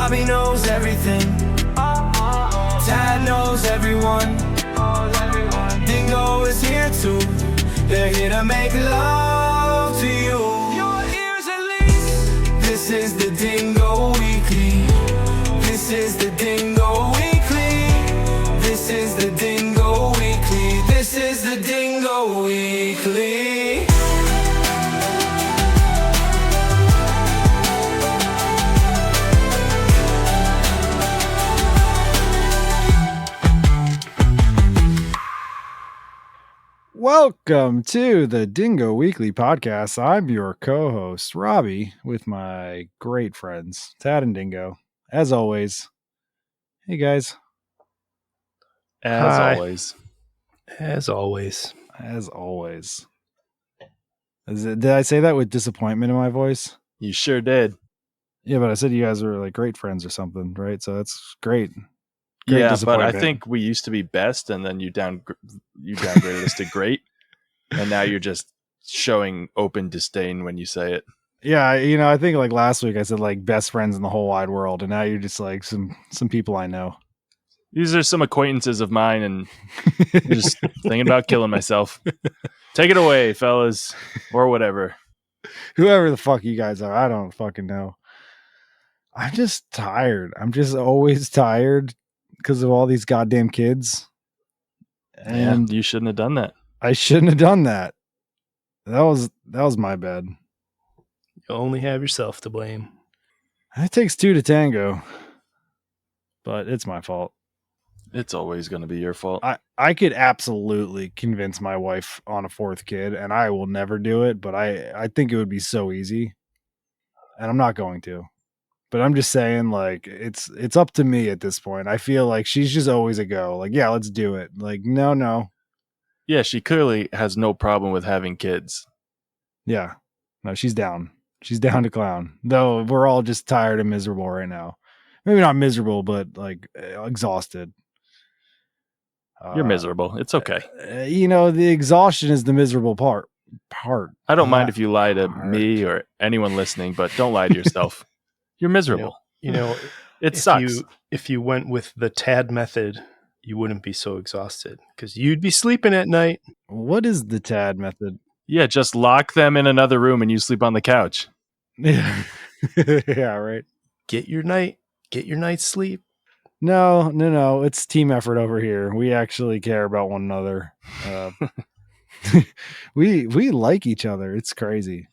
Robbie knows everything. Tad knows everyone. Dingo is here too. They're here to make love to you. Your ears at least. This is the Dingo Weekly. This is the Dingo Weekly. This is the Dingo Weekly. This is the Dingo Weekly. Welcome to the Dingo Weekly Podcast. I'm your co-host, Robbie, with my great friends, Tad and Dingo. As always, hey guys. As Hi. always. As always. As always. Did I say that with disappointment in my voice? You sure did. Yeah, but I said you guys were like great friends or something, right? So that's great. Great Yeah, but I disappointment. think we used to be best, and then you downgraded us to great, and now you're just showing open disdain when you say it. Yeah, I think like last week I said like best friends in the whole wide world, and now you're just like some people I know. These are some acquaintances of mine, and I'm just thinking about killing myself. Take it away, fellas, or whatever. Whoever the fuck you guys are, I don't fucking know. I'm just tired. I'm just always tired because of all these goddamn kids. And you shouldn't have done that. I shouldn't have done that. That was my bad. You only have yourself to blame. It takes two to tango. But it's my fault. It's always going to be your fault. I could absolutely convince my wife on a fourth kid, and I will never do it, but I think it would be so easy. And I'm not going to. But I'm just saying, like, it's up to me at this point. I feel like she's just always a go. Like, yeah, let's do it. Like, no. Yeah, she clearly has no problem with having kids. Yeah. No, she's down. She's down to clown. Though we're all just tired and miserable right now. Maybe not miserable, but like exhausted. You're miserable. It's okay. The exhaustion is the miserable part. I don't mind if you lie to me or anyone listening, but don't lie to yourself. You're miserable. It sucks. If you went with the Tad method, you wouldn't be so exhausted because you'd be sleeping at night. What is the Tad method? Yeah, just lock them in another room and you sleep on the couch. Yeah. Yeah, right. Get your night's sleep. No. It's team effort over here. We actually care about one another. We like each other. It's crazy.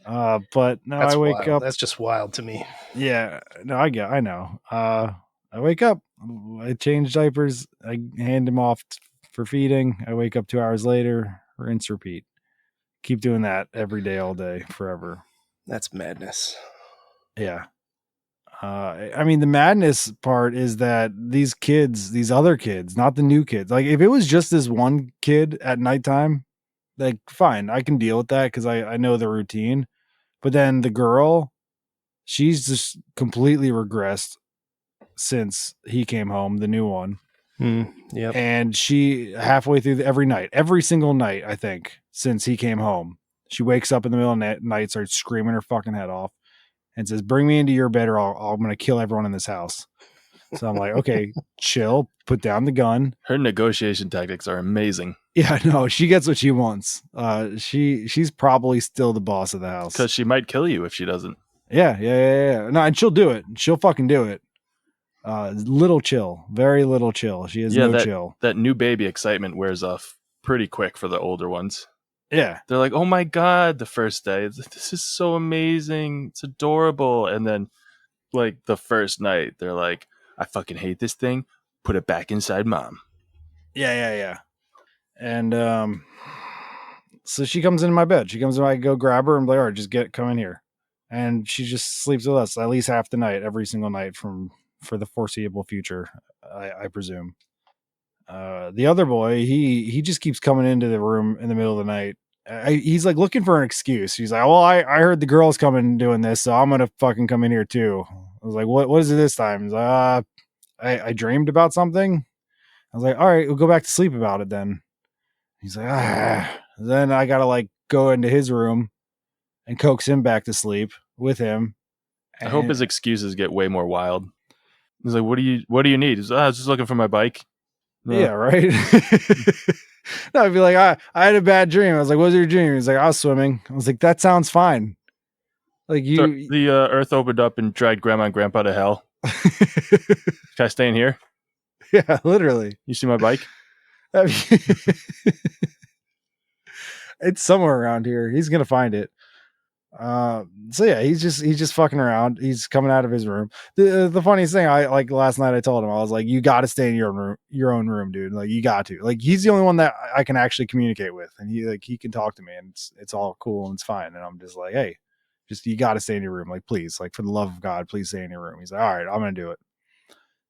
But no, That's I wake wild. up. That's just wild to me. Yeah, no, I know. I wake up. I change diapers. I hand him off for feeding. I wake up 2 hours later. Rinse, repeat. Keep doing that every day, all day, forever. That's madness. Yeah. I mean, the madness part is that these other kids, not the new kids. Like, if it was just this one kid at nighttime, like, fine, I can deal with that because I know the routine. But then the girl, she's just completely regressed since he came home, the new one. Yep. And she, halfway through every single night, I think, since he came home, she wakes up in the middle of the night, starts screaming her fucking head off, and says, "Bring me into your bed or I'm going to kill everyone in this house." So I'm like, okay, chill, put down the gun. Her negotiation tactics are amazing. Yeah, no, she gets what she wants. She's probably still the boss of the house. Because she might kill you if she doesn't. Yeah. No, and she'll do it. She'll fucking do it. Little chill. Very little chill. She has no chill. That new baby excitement wears off pretty quick for the older ones. Yeah. They're like, oh my God, the first day. This is so amazing. It's adorable. And then, like, the first night, they're like, I fucking hate this thing. Put it back inside mom. Yeah. And so she comes into my bed. She comes in, I go grab her and be like, all right, just come in here. And she just sleeps with us at least half the night, every single night for the foreseeable future, I presume. The other boy, he just keeps coming into the room in the middle of the night. He's like looking for an excuse. He's like, well, I heard the girls coming and doing this, so I'm going to fucking come in here too. I was like, what is it this time? He's like, I dreamed about something. I was like, all right, we'll go back to sleep about it then. He's like, Then I got to like go into his room and coax him back to sleep with him. I hope his excuses get way more wild. He's like, what do you need? He's like, I was just looking for my bike. Yeah, right. No, I'd be like, I had a bad dream. I was like, what was your dream? He's like, I was swimming. I was like, that sounds fine. Like you, The earth opened up and dragged grandma and grandpa to hell. Can I stay in here? yeah, literally. You see my bike? I mean, it's somewhere around here. He's gonna find it. So yeah, he's just fucking around. He's coming out of his room. The funniest thing, I like last night I told him, I was like, you got to stay in your own room, dude. Like you got to. Like he's the only one that I can actually communicate with, and he can talk to me, and it's all cool and it's fine. And I'm just like, hey, just you got to stay in your room, like please, like for the love of God, please stay in your room. He's like, all right, I'm gonna do it.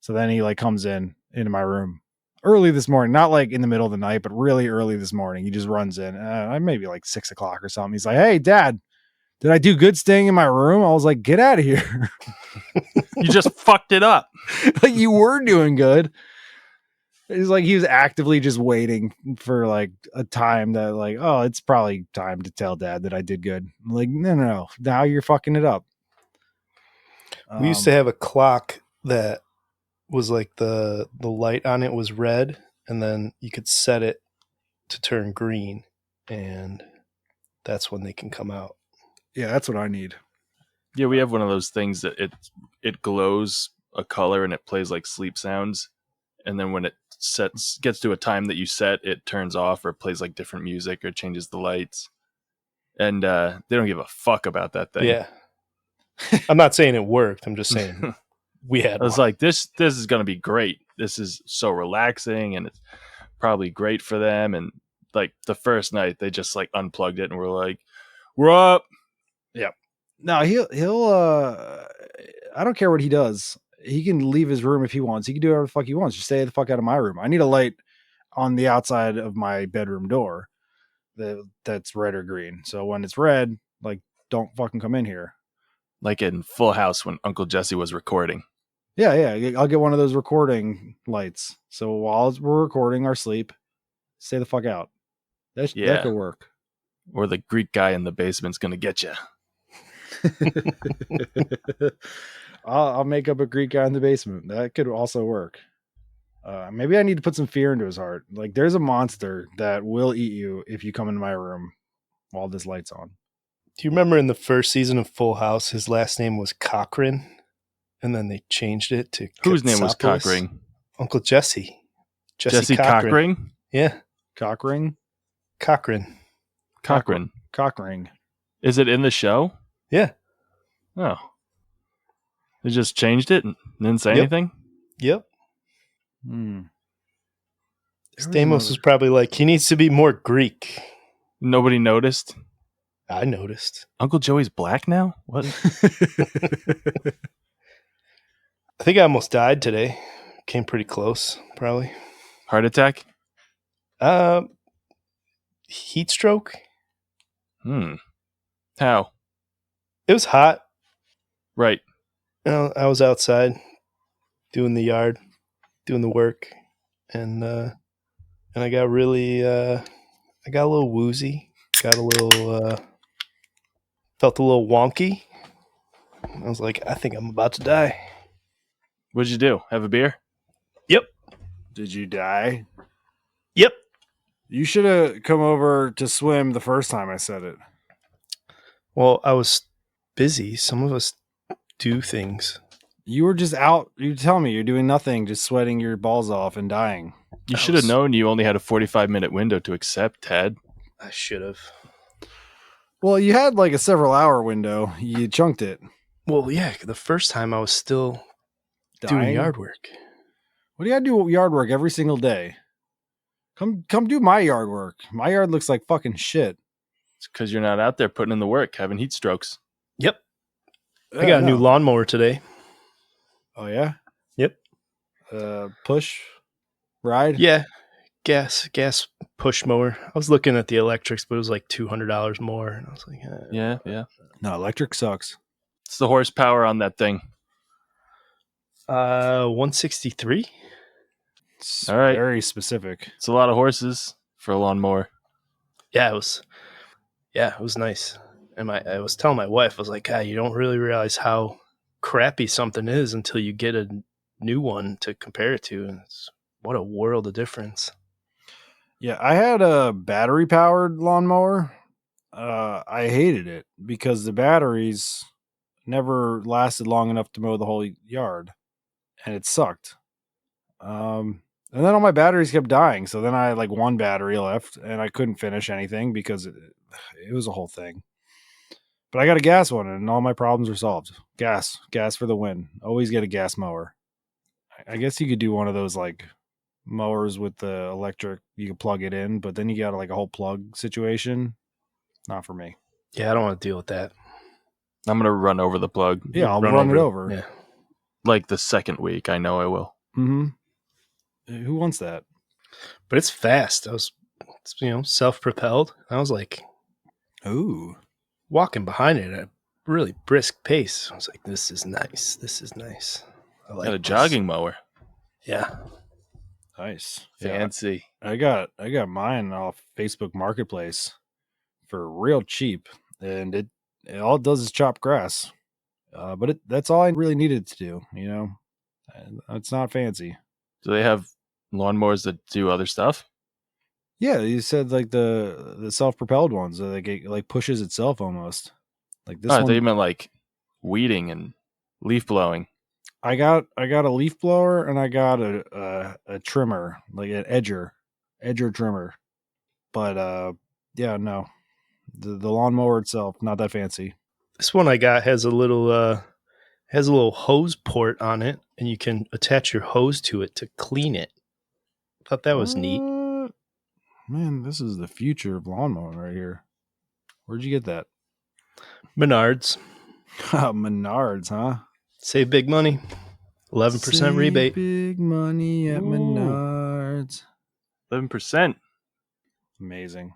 So then he like comes into my room early this morning, not like in the middle of the night, but really early this morning. He just runs in, maybe like 6 o'clock or something. He's like, hey, Dad. Did I do good staying in my room? I was like, get out of here. You just fucked it up. Like you were doing good. It's like he was actively just waiting for like a time that like, oh, it's probably time to tell Dad that I did good. I'm like, no. Now you're fucking it up. We used to have a clock that was like the light on it was red, and then you could set it to turn green, and that's when they can come out. Yeah, that's what I need. Yeah, we have one of those things that it glows a color and it plays like sleep sounds, and then when it gets to a time that you set, it turns off or plays like different music or changes the lights. And they don't give a fuck about that thing. Yeah. I'm not saying it worked. I'm just saying we had I was one. like, this is going to be great. This is so relaxing and it's probably great for them. And like the first night they just like unplugged it and we're like, we're up. Yep. No, he'll I don't care what he does. He can leave his room if he wants. He can do whatever the fuck he wants. Just stay the fuck out of my room. I need a light on the outside of my bedroom door that's red or green. So when it's red, like don't fucking come in here. Like in Full House when Uncle Jesse was recording. Yeah. I'll get one of those recording lights. So while we're recording our sleep, stay the fuck out. That could work. Or the Greek guy in the basement's going to get you. I'll make up a Greek guy in the basement. That could also work. Maybe I need to put some fear into his heart. Like there's a monster that will eat you if you come into my room while this light's on. Do you remember in the first season of Full House, his last name was Cochran, and then they changed it to whose name was Katsopoulos? Cockring? Uncle Jesse. Jesse Cockring? Yeah, Cockring? Cochran. Cockring. Is it in the show? Yeah. Oh. They just changed it and didn't say Yep. anything? Yep. Hmm. Stamos was probably like, he needs to be more Greek. Nobody noticed? I noticed. Uncle Joey's black now? What? I think I almost died today. Came pretty close, probably. Heart attack? Heat stroke. How? It was hot. Right. I was outside doing the yard, doing the work, and I got really I got a little woozy, got a little felt a little wonky. I was like, I think I'm about to die. What'd you do? Have a beer? Yep. Did you die? Yep. You should have come over to swim the first time I said it. Well, I was busy. Some of us do things. You were just out. You tell me you're doing nothing, just sweating your balls off and dying. You should have known you only had a 45-minute window to accept, Ted. I should have. Well, you had like a several hour window. You chunked it. Well, yeah, the first time I was still doing Dying? yard work. What do you gotta do yard work every single day? Come do my yard work. My yard looks like fucking shit. It's because you're not out there putting in the work, having heat strokes. Yep. I got a new lawnmower today. Oh yeah? Yep. Push? Ride? Yeah. Gas push mower. I was looking at the electrics, but it was like $200 more. And I was like, Yeah. No, electric sucks. It's the horsepower on that thing. 163. It's All right. very specific. It's a lot of horses for a lawnmower. Yeah, it was nice. And I was telling my wife, I was like, you don't really realize how crappy something is until you get a new one to compare it to. And what a world of difference. Yeah, I had a battery powered lawnmower. I hated it because the batteries never lasted long enough to mow the whole yard, and it sucked. And then all my batteries kept dying. So then I had like one battery left, and I couldn't finish anything because it was a whole thing. But I got a gas one, and all my problems were solved. Gas for the win. Always get a gas mower. I guess you could do one of those like mowers with the electric. You could plug it in, but then you got like a whole plug situation. Not for me. Yeah, I don't want to deal with that. I'm gonna run over the plug. Yeah, I'll run it over. Yeah. Like the second week, I know I will. Mm-hmm. Who wants that? But it's fast. It's self-propelled. I was like Ooh. walking behind it at a really brisk pace. I was like, this is nice. This is nice. I like Got a this. jogging mower. Yeah. Nice. Fancy. Yeah, I got mine off Facebook Marketplace for real cheap, and it all it does is chop grass. But that's all I really needed to do. And it's not fancy. Do they have lawnmowers that do other stuff? Yeah, you said like the self-propelled ones, like it like pushes itself almost. Like this I one, thought you meant like weeding and leaf blowing. I got a leaf blower and I got a trimmer, like an edger trimmer. But yeah, no, the lawnmower itself not that fancy. This one I got has a little hose port on it, and you can attach your hose to it to clean it. Thought that was neat. Man, this is the future of lawnmowing right here. Where'd you get that? Menards. Menards, huh? Save big money. 11% rebate. Big money at Ooh. Menards. 11%. Amazing.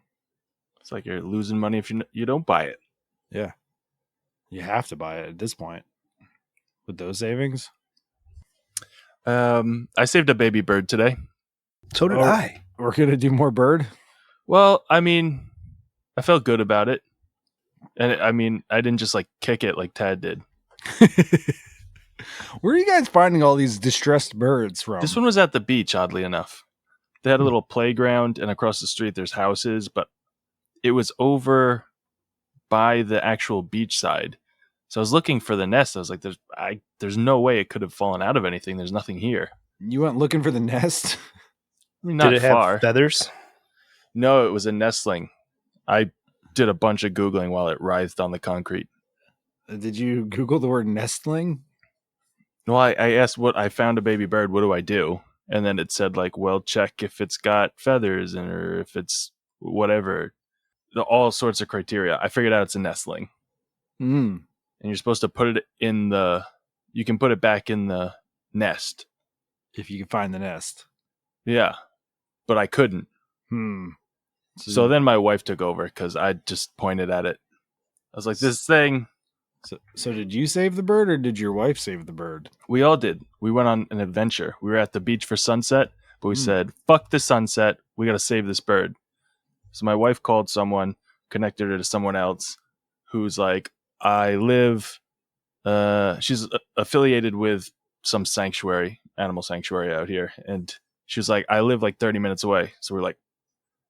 It's like you're losing money if you don't buy it. Yeah. You have to buy it at this point. With those savings. I saved a baby bird today. So did Oh. I. We're gonna do more bird. Well, I mean, I felt good about it. And I didn't just like kick it like Tad did. Where are you guys finding all these distressed birds from? This one was at the beach, oddly enough. They had a little playground, and across the street there's houses, but it was over by the actual beach side. So I was looking for the nest. I was like, there's no way it could have fallen out of anything. There's nothing here. You went looking for the nest? I mean, not Did it far. have feathers? No, it was a nestling. I did a bunch of Googling while it writhed on the concrete. Did you Google the word nestling? Well, I asked what I found a baby bird. What do I do? And then it said like, well, check if it's got feathers and or if it's whatever, all sorts of criteria. I figured out it's a nestling, Mm. and you're supposed to put it in you can put it back in the nest. If you can find the nest. Yeah, but I couldn't. So then my wife took over because I just pointed at it. I was like, this thing. So did you save the bird or did your wife save the bird? We all did. We went on an adventure. We were at the beach for sunset, but we said, fuck the sunset. We got to save this bird. So my wife called someone, connected her to someone else who's like, she's affiliated with some animal sanctuary out here. And she was like, I live like 30 minutes away. So we're like,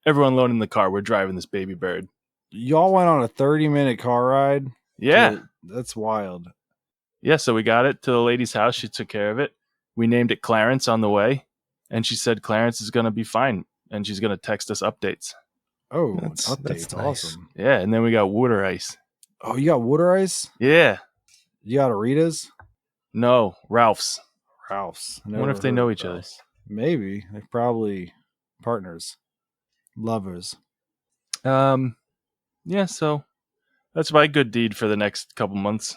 everyone load in the car. We're driving this baby bird. Y'all went on a 30-minute car ride? Yeah. That's wild. Yeah, so we got it to the lady's house. She took care of it. We named it Clarence on the way. And she said Clarence is going to be fine. And she's going to text us updates. Oh, That's that's nice. awesome. Yeah, and then we got water ice. Oh, you got water ice? Yeah. You got Rita's? No, Ralph's. Ralph's. I wonder if they know each other. Maybe. They're probably partners. Lovers. Yeah, so that's my good deed for the next couple months.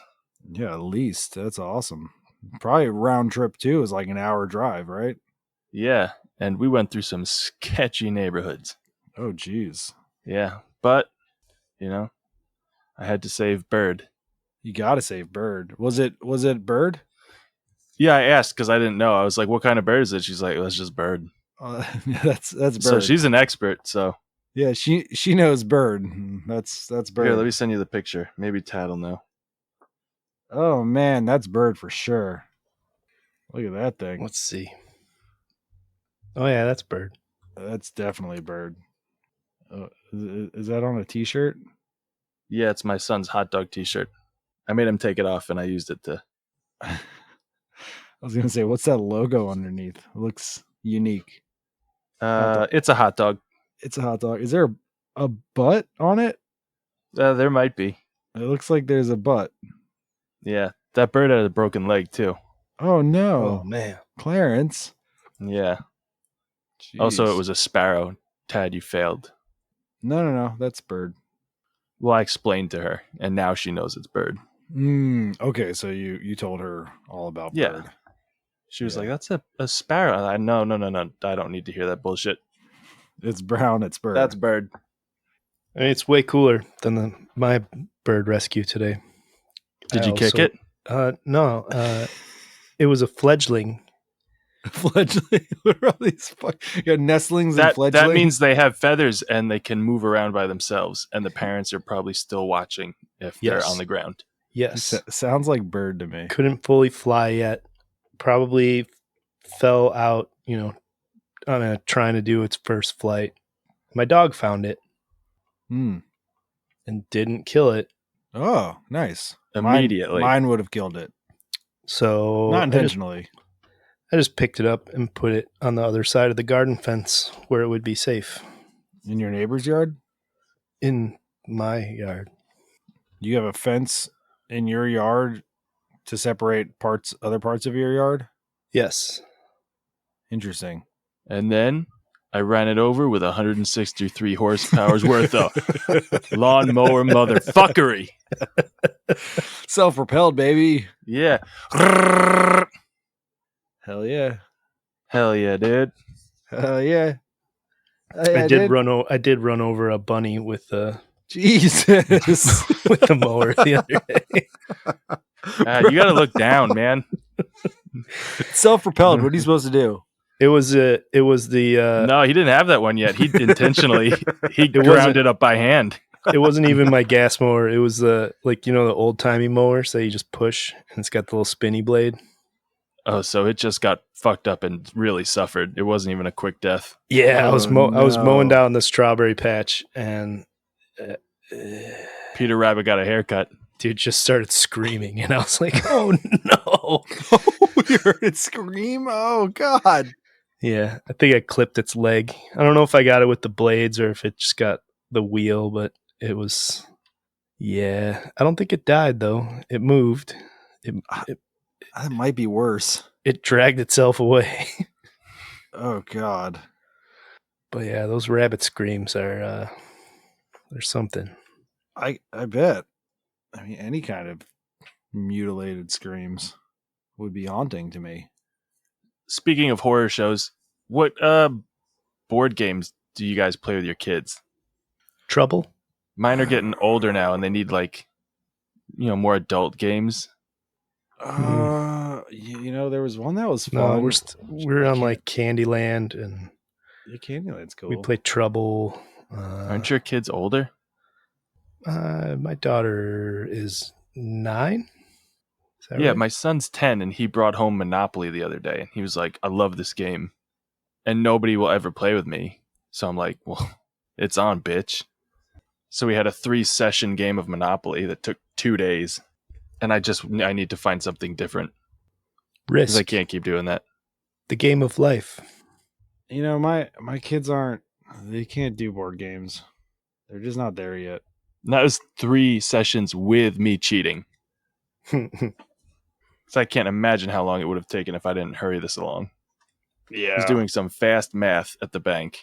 Yeah, at least. That's awesome. Probably round trip too is like an hour drive, right? Yeah, and we went through some sketchy neighborhoods. Oh, geez. Yeah, but, I had to save Bird. You got to save Bird. Was it Bird? Yeah, I asked because I didn't know. I was like, what kind of bird is it? She's like, well, it's just Bird. That's Bird. So she's an expert, so. Yeah, she knows Bird. That's Bird. Here, let me send you the picture. Maybe Tad will know. Oh man, that's bird for sure. Look at that thing. Let's see. Oh yeah, that's bird. That's definitely bird. Is that on a t-shirt? Yeah, it's my son's hot dog T-shirt. I made him take it off, and I used it to. I was gonna say, what's that logo underneath? It looks unique. It's a hot dog. It's a hot dog. Is there a butt on it? There might be. It looks like there's a butt. Yeah, that bird had a broken leg too. Oh no, Oh man. Clarence. Yeah. Also, Jeez. it was a sparrow. Tad, you failed. No, that's bird. Well, I explained to her, and now she knows it's bird. Okay, so you told her all about Yeah. bird. She was Yeah. like, "That's a sparrow." No. I don't need to hear that bullshit. It's brown. It's bird. That's bird. I mean, it's way cooler than my bird rescue today. Did you kick it? No. It was a fledgling. Fledgling. What are all these? You got nestlings and fledglings. That means they have feathers and they can move around by themselves, and the parents are probably still watching if they're Yes. on the ground. Yes. Sounds like bird to me. Couldn't fully fly yet. Probably fell out, trying to do its first flight. My dog found it Hmm. and didn't kill it. Oh, nice. Immediately. Mine would have killed it. So Not intentionally. I just picked it up and put it on the other side of the garden fence where it would be safe. In your neighbor's yard? In my yard. You have a fence in your yard to separate other parts of your yard? Yes. Interesting. And then I ran it over with 163 horsepower's worth of lawnmower motherfuckery. Self-propelled, baby. Yeah. Hell yeah. Hell yeah, dude. Hell yeah. I did run over a bunny with the Jesus. with the mower the other day. You got to look down, man. Self-propelled. What are you supposed to do? It was the No, he didn't have that one yet. He intentionally ground wasn't- it up by hand. it wasn't even my gas mower. It was the old-timey mowers that you just push and it's got the little spinny blade. Oh, so it just got fucked up and really suffered. It wasn't even a quick death. Yeah, I was no. mowing down the strawberry patch and Peter Rabbit got a haircut. dude just started screaming and I was like, "Oh no." You heard it scream? Oh, God. Yeah, I think I clipped its leg. I don't know if I got it with the blades or if it just got the wheel, but it was. Yeah, I don't think it died though. It moved. That might be worse. It dragged itself away. Oh, God. But yeah, those rabbit screams are they're something. I bet. I mean, any kind of mutilated screams would be haunting to me. Speaking of horror shows, what board games do you guys play with your kids? Trouble? Mine are getting older now, and they need more adult games. There was one that was fun. No, we're on like Candyland and Yeah, Candyland's cool. we play Trouble. Aren't your kids older? My daughter is 9. Is that Yeah, right? my son's 10, and he brought home Monopoly the other day, and he was like, "I love this game, and nobody will ever play with me." So I'm like, "Well, it's on, bitch." So we had a 3-session game of Monopoly that took 2 days, and I need to find something different because I Risk. can't keep doing that. The game of life. My kids they can't do board games. They're just not there yet. And that was 3 sessions with me cheating. So I can't imagine how long it would have taken if I didn't hurry this along. Yeah. I was doing some fast math at the bank.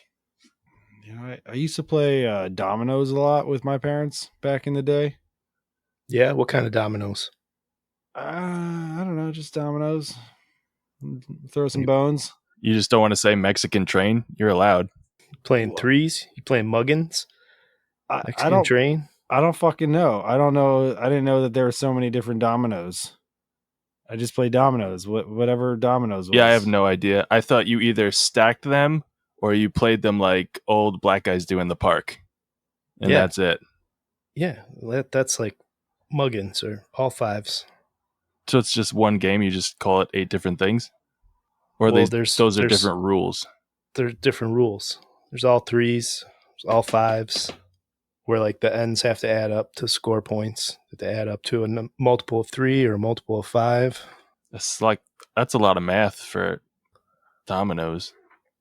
I used to play dominoes a lot with my parents back in the day. Yeah, what kind of dominoes? I don't know, just dominoes. Throw some bones. You just don't want to say Mexican train? You're allowed. Playing threes? You playing muggins? I Mexican train? don't fucking know. I don't know. I didn't know that there were so many different dominoes. I just play dominoes. Whatever dominoes was. Yeah, I have no idea. I thought you either stacked them or you played them like old black guys do in the park. And Yeah. that's it. Yeah, that's like muggins or all fives. So it's just one game. You just call it 8 different things, or Well, those are there's different rules. there's different rules. There's all threes, there's all fives, where like the ends have to add up to score points. They add up to a multiple of 3 or a multiple of 5. That's a lot of math for dominoes.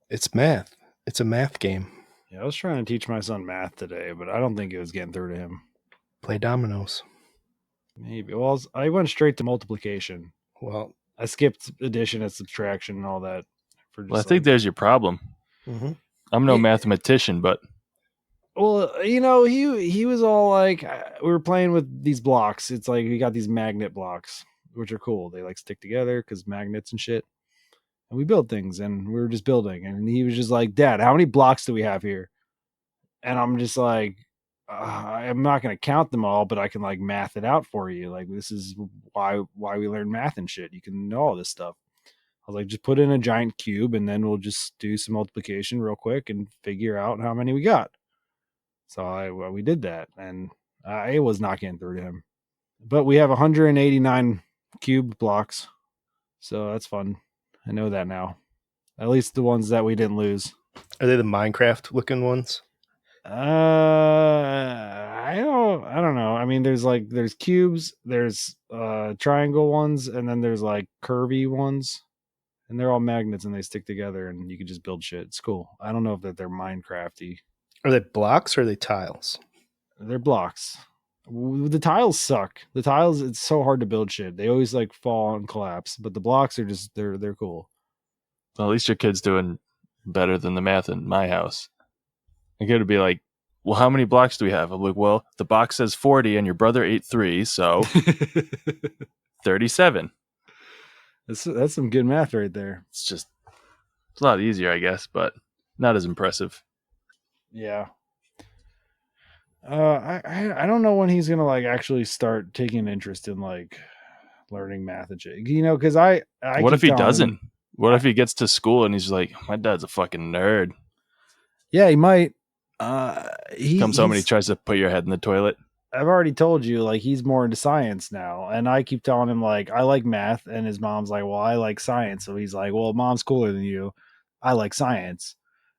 It's math. It's a math game. Yeah, I was trying to teach my son math today, but I don't think it was getting through to him. Play dominoes. Maybe. Well, I went straight to multiplication. Well, I skipped addition and subtraction and all that. Well, I think there's your problem. mm-hmm. I'm no mathematician, but well, he was all like, we were playing with these blocks. It's like we got these magnet blocks, which are cool. They like stick together because magnets and shit. And we build things, and we were just building. And he was just like, Dad, how many blocks do we have here? And I'm just like, I'm not going to count them all, but I can like math it out for you. Like, this is why we learn math and shit. You can know all this stuff. I was like, just put in a giant cube, and then we'll just do some multiplication real quick and figure out how many we got. So we did that, and it was not getting through to him. But we have 189 cube blocks, so that's fun. I know that now. At least the ones that we didn't lose. Are they the Minecraft looking ones? I don't know. I mean, there's cubes, there's triangle ones, and then there's like curvy ones, and they're all magnets and they stick together, and you can just build shit. It's cool. I don't know if they're Minecrafty. Are they blocks or are they tiles? They're blocks. The tiles suck. The tiles, it's so hard to build shit. They always like fall and collapse, but the blocks are just they're cool. well, at least your kid's doing better than the math in my house. I kid would be like, well, how many blocks do we have? I'm like, well, the box says 40 and your brother ate 3, so 37. That's some good math right there. It's a lot easier, I guess, but not as impressive. Yeah. I don't know when he's gonna like actually start taking interest in like learning math and shit. Because I What if he keep telling doesn't? him- What if he gets to school and he's like, my dad's a fucking nerd? Yeah, he might. Comes home and he tries to put your head in the toilet. I've already told you, like, he's more into science now, and I keep telling him like I like math, and his mom's like, well, I like science, so he's like, well, mom's cooler than you. I like science.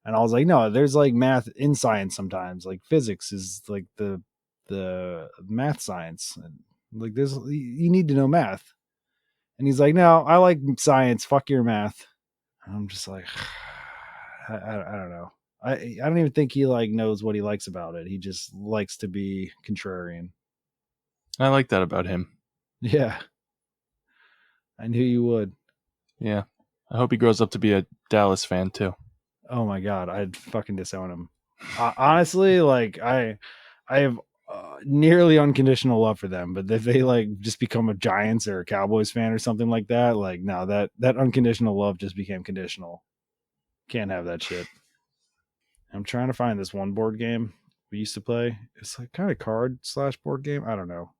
And I was like, no, there's like math in science sometimes. Like physics is like the math science. And like you need to know math. And he's like, no, I like science. Fuck your math. And I'm just like, I don't know. I don't even think he like knows what he likes about it. He just likes to be contrarian. I like that about him. Yeah. I knew you would. Yeah. I hope he grows up to be a Dallas fan too. Oh my God, I'd fucking disown him. Honestly, like I have nearly unconditional love for them, but if they like just become a Giants or a Cowboys fan or something like that, like no, that unconditional love just became conditional. Can't have that shit. I'm trying to find this one board game we used to play. It's like kind of card/board game. I don't know.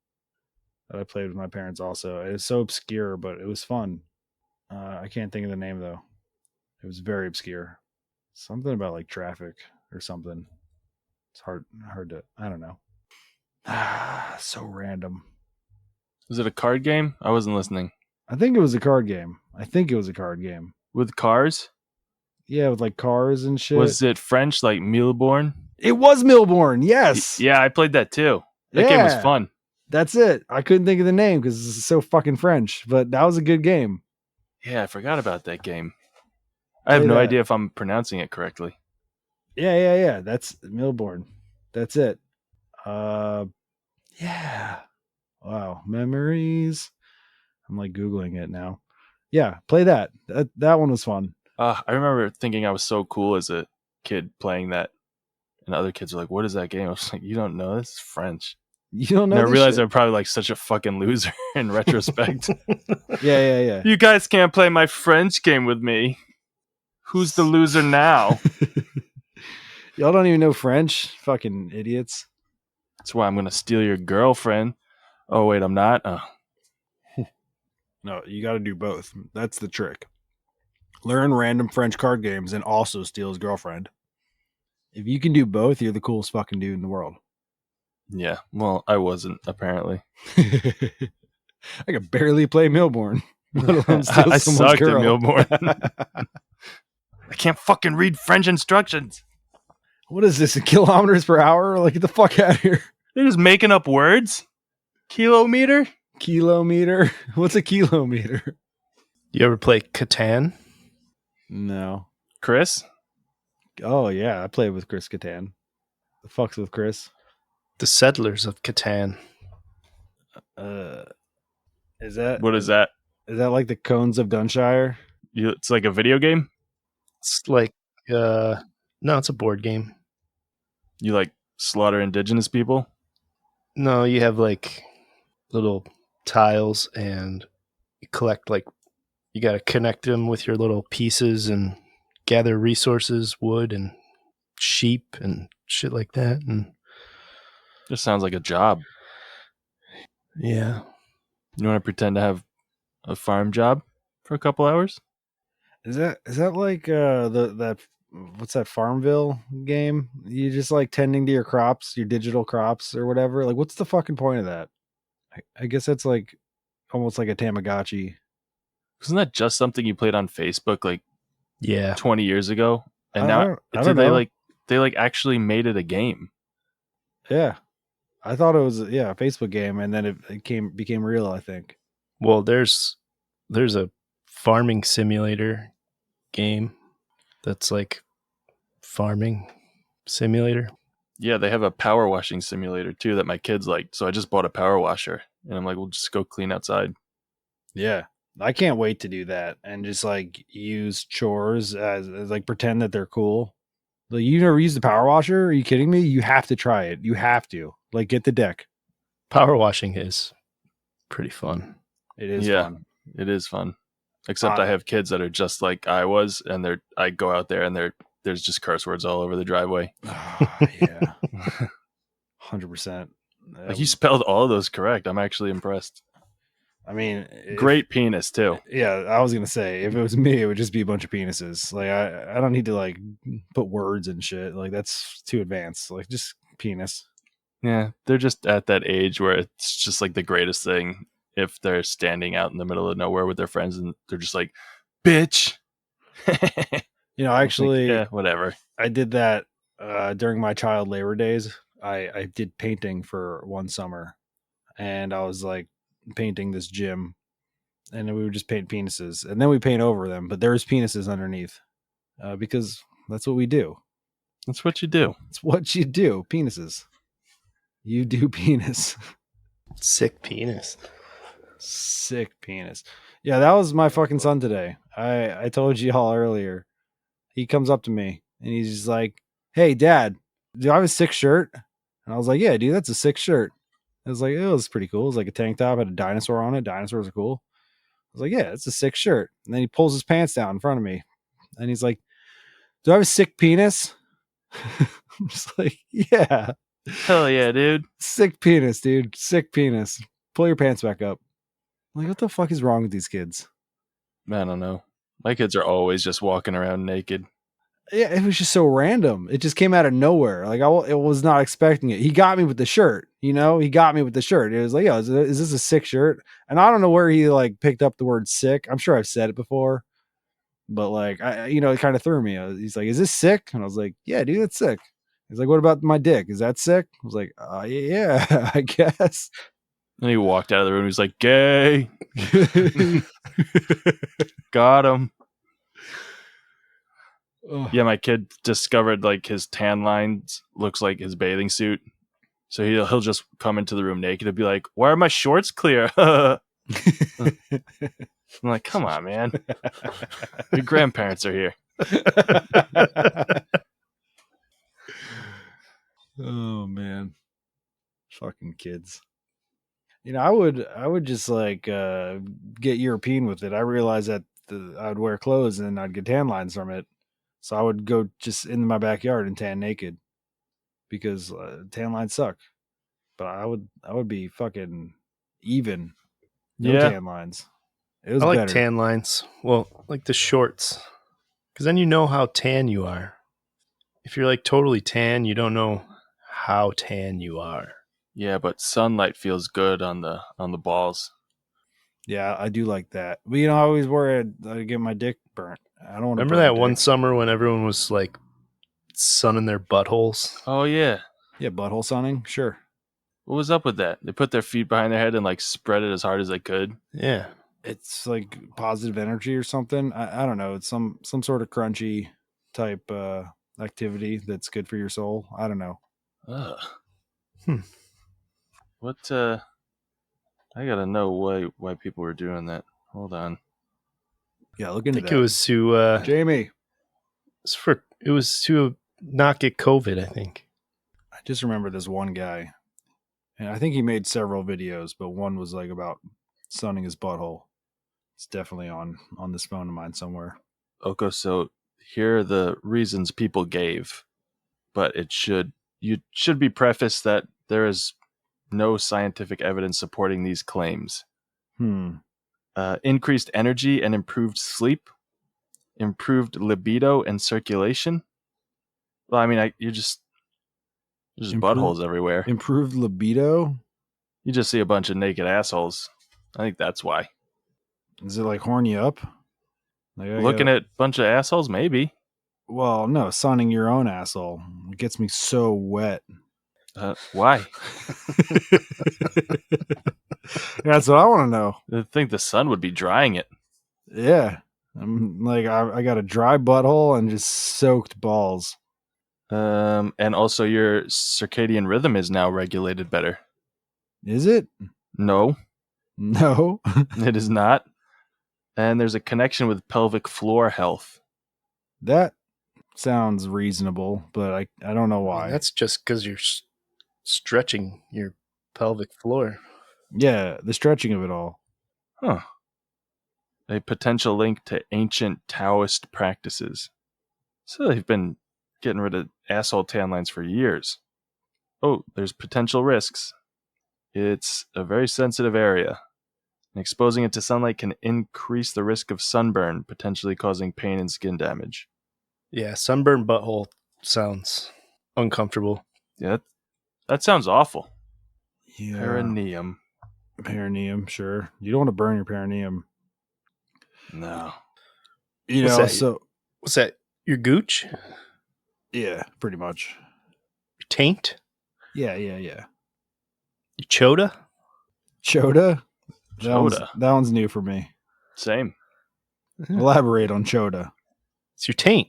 That I played with my parents also. It was so obscure, but it was fun. I can't think of the name though. It was very obscure. Something about like traffic or something. It's hard to, I don't know. So random. Was it a card game? I wasn't listening. I think it was a card game. With cars? Yeah, with like cars and shit. Was it French, like Milborn? It was Milborn, yes. Yeah, I played that too. That game was fun. That's it. I couldn't think of the name because it's so fucking French, but that was a good game. Yeah, I forgot about that game. I have no idea if I'm pronouncing it correctly. Yeah. That's Milborn. That's it. Yeah. Wow. Memories. I'm like Googling it now. Yeah, play that. That one was fun. I remember thinking I was so cool as a kid playing that. And other kids were like, what is that game? I was like, you don't know? This is French. You don't know? And I realized I'm probably like such a fucking loser in retrospect. Yeah. You guys can't play my French game with me. Who's the loser now? Y'all don't even know French? Fucking idiots. That's why I'm going to steal your girlfriend. Oh, wait, I'm not? Oh. No, you got to do both. That's the trick. Learn random French card games and also steal his girlfriend. If you can do both, you're the coolest fucking dude in the world. Yeah, well, I wasn't, apparently. I could barely play Millborn, let alone steal I someone's sucked at girl. Millborn. I can't fucking read French instructions. What is this, in kilometers per hour? Like, get the fuck out of here. They're just making up words. Kilometer? Kilometer? What's a kilometer? You ever play Catan? No. Chris? Oh, yeah. I played with Chris Kattan. The fuck's with Chris? The Settlers of Catan. Is that What is that? Is that like the Cones of Dunshire? It's like a video game? It's like, no, it's a board game. You like slaughter indigenous people? No, you have like little tiles and you collect like, you got to connect them with your little pieces and gather resources, wood and sheep and shit like that. And Just sounds like a job. yeah. You want to pretend to have a farm job for a couple hours? Is that like that what's that Farmville game? You just like tending to your crops, your digital crops or whatever. Like, what's the fucking point of that? I guess that's like almost like a Tamagotchi. Isn't that just something you played on Facebook like Yeah. 20 years ago? And I now don't know. they actually made it a game. Yeah, I thought it was a Facebook game, and then it became real. I think. Well, there's a farming simulator game that's like farming simulator. Yeah, they have a power washing simulator too that my kids like. So I just bought a power washer and I'm like, we'll just go clean outside. Yeah, I can't wait to do that and just like use chores as like pretend that they're cool. Like, you never used the power washer? Are you kidding me? You have to try it. You have to like get the deck. Power washing is pretty fun. It is Yeah. fun. It is fun. Except I have kids that are just like I was, and I go out there and there's just curse words all over the driveway. Yeah, 100%. Like, you spelled all of those correct. I'm actually impressed. I mean, Great penis too. Yeah, I was gonna say if it was me, it would just be a bunch of penises. Like, I don't need to like put words and shit. Like, that's too advanced. Like, just penis. Yeah, they're just at that age where it's just like the greatest thing if they're standing out in the middle of nowhere with their friends and they're just like, bitch. You know, actually, yeah, whatever. I did that during my child labor days. I did painting for one summer, and I was like painting this gym, and we would just paint penises, and then we paint over them, but there's penises underneath because that's what we do. That's what you do. It's what you do. Penises. You do penis. Sick penis. Sick penis. Yeah, that was my fucking son today. I told you all earlier. He comes up to me and he's just like, "Hey, Dad, do I have a sick shirt?" And I was like, "Yeah, dude, that's a sick shirt." I was like, "It was pretty cool. It was like a tank top, had a dinosaur on it. Dinosaurs are cool." I was like, "Yeah, it's a sick shirt." And then he pulls his pants down in front of me and he's like, "Do I have a sick penis?" I'm just like, "Yeah, Hell yeah, dude. sick penis, dude. Sick penis. Pull your pants back up." I'm like, what the fuck is wrong with these kids? I don't know. My kids are always just walking around naked. Yeah, it was just so random. It just came out of nowhere. Like, I was not expecting it. He got me with the shirt, you know? He got me with the shirt. It was like, "Yo, is this a sick shirt?" And I don't know where he like picked up the word sick. I'm sure I've said it before, but like, it kind of threw me. He's like, "Is this sick?" And I was like, "Yeah, dude, it's sick." He's like, "What about my dick? Is that sick?" I was like, "Yeah, I guess." And he walked out of the room. He's like, gay. Got him. Yeah, my kid discovered like his tan lines looks like his bathing suit. So he'll just come into the room naked and be like, "Why are my shorts clear?" I'm like, "Come on, man. Your grandparents are here." Oh man, fucking kids. You know, I would just like get European with it. I realized that I'd wear clothes and I'd get tan lines from it, so I would go just in my backyard and tan naked because tan lines suck. But I would be fucking even. No Yeah. tan lines. It was I like better. tan lines. Well, like the shorts. Because then you know how tan you are. If you're like totally tan, you don't know how tan you are. Yeah, but sunlight feels good on the balls. Yeah, I do like that. But I always worry I'd get my dick burnt. I don't want to Remember burn that a one dick. summer when everyone was like sunning their buttholes? Oh yeah. Yeah, butthole sunning, sure. What was up with that? They put their feet behind their head and like spread it as hard as they could. Yeah. It's like positive energy or something. I don't know. It's some sort of crunchy type activity that's good for your soul. I don't know. Ugh. Hmm. What? I gotta know why people were doing that. Hold on. Yeah, look I into think that. it was to Jamie. it was to not get COVID, I think. I just remember this one guy, and I think he made several videos, but one was like about sunning his butthole. It's definitely on this phone of mine somewhere. Okay, so here are the reasons people gave, but you should be prefaced that there is no scientific evidence supporting these claims. Increased energy and improved sleep, improved libido and circulation. Well, I mean, there's just buttholes everywhere. Improved libido? You just see a bunch of naked assholes. I think that's why. Is it like horn you up? Like Looking at a bunch of assholes, maybe. Well, no, sunning your own asshole. It gets me so wet. Why? That's what I want to know. I think the sun would be drying it. Yeah. I'm like, I got a dry butthole and just soaked balls. And also your circadian rhythm is now regulated better. Is it? No, No. it is not. And there's a connection with pelvic floor health. That sounds reasonable, but I don't know I why. mean, that's just because you're stretching your pelvic floor. Yeah, the stretching of it all. Huh. A potential link to ancient Taoist practices. So they've been getting rid of asshole tan lines for years. Oh, there's potential risks. It's a very sensitive area. And exposing it to sunlight can increase the risk of sunburn, potentially causing pain and skin damage. Yeah, sunburned butthole sounds uncomfortable. Yeah, that sounds awful. Yeah. Perineum. Perineum, sure. You don't want to burn your perineum. No. What's that? So What's that? Your gooch? yeah, pretty much. Your taint? Yeah. Your chota? Chota? Chota. That one's new for me. Same. Elaborate on chota. It's your taint.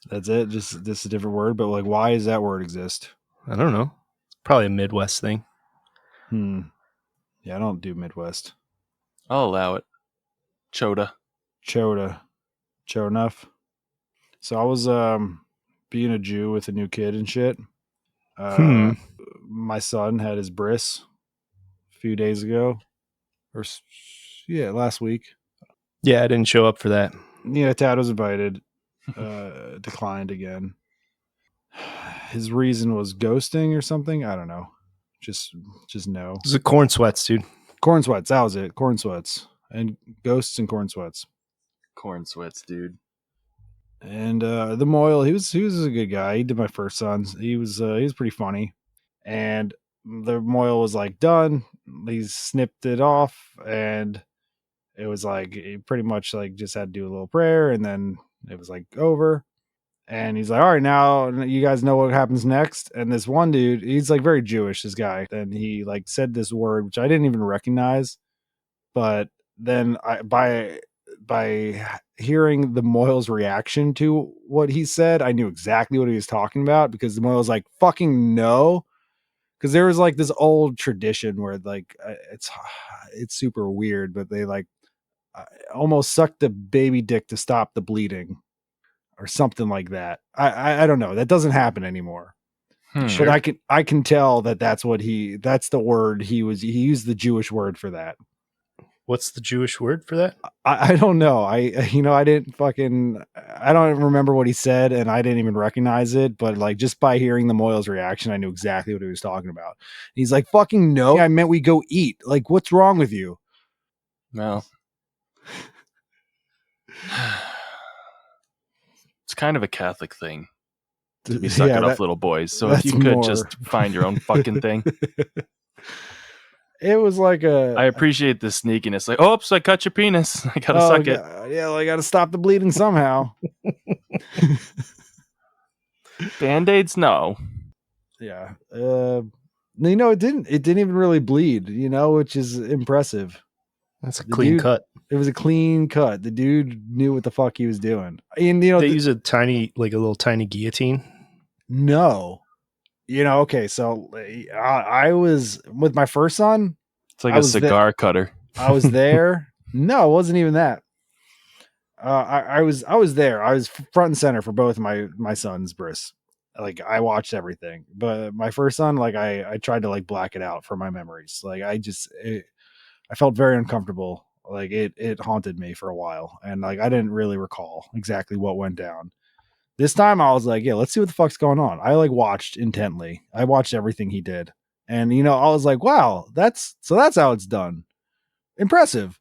That's it? Just a different word, but like why does that word exist? I don't know. It's probably a Midwest thing. Yeah, I don't do Midwest. I'll allow it. Chota. Chota. Cho enough. So I was being a Jew with a new kid and shit. My son had his bris a few days ago. Last week. Yeah, I didn't show up for that. Yeah, Tad was invited. Declined again. His reason was ghosting or something. I don't know. Just no. This is corn sweats, dude. Corn sweats. That was it. Corn sweats and ghosts and corn sweats. Corn sweats, dude. And the Moyle, he was a good guy. He did my first son. He was pretty funny. And the Moyle was like done. He snipped it off, and it was like he pretty much like just had to do a little prayer, and then it was like over. And he's like, all right, now you guys know what happens next. And this one dude, he's like very Jewish, this guy. And he like said this word, which I didn't even recognize. But then by hearing the Moyle's reaction to what he said, I knew exactly what he was talking about, because the Moyle's like, fucking no. Because there was like this old tradition where like it's super weird, but they like almost suck the baby dick to stop the bleeding or something like that. I don't know. That doesn't happen anymore. Sure. But I can tell that's the word he used, the Jewish word for that. What's the Jewish word for that? I don't know. I don't remember what he said, and I didn't even recognize it, but like just by hearing the Moyle's reaction, I knew exactly what he was talking about. He's like, fucking no, I meant we go eat. Like, what's wrong with you? Well, it's kind of a Catholic thing to be sucking off little boys. So if you could just find your own fucking thing. It was like I appreciate the sneakiness. Like, oops, I cut your penis. I gotta suck it. Yeah, well, I got to stop the bleeding somehow. Band-Aids, no. Yeah. It didn't even really bleed, which is impressive. That's a The clean dude- cut. It was a clean cut. The dude knew what the fuck he was doing. And They use a little tiny guillotine. no. Okay, so I was with my first son. It's like I a was cigar cutter. I was there. No, it wasn't even that. I was there. I was front and center for both my sons' bris. Like I watched everything, but my first son, like I tried to like black it out for my memories. Like I felt very uncomfortable. Like it haunted me for a while, and like I didn't really recall exactly what went down. This time I was like, yeah, let's see what the fuck's going on. I like watched intently. I watched everything he did, and I was like, wow, that's how it's done. Impressive.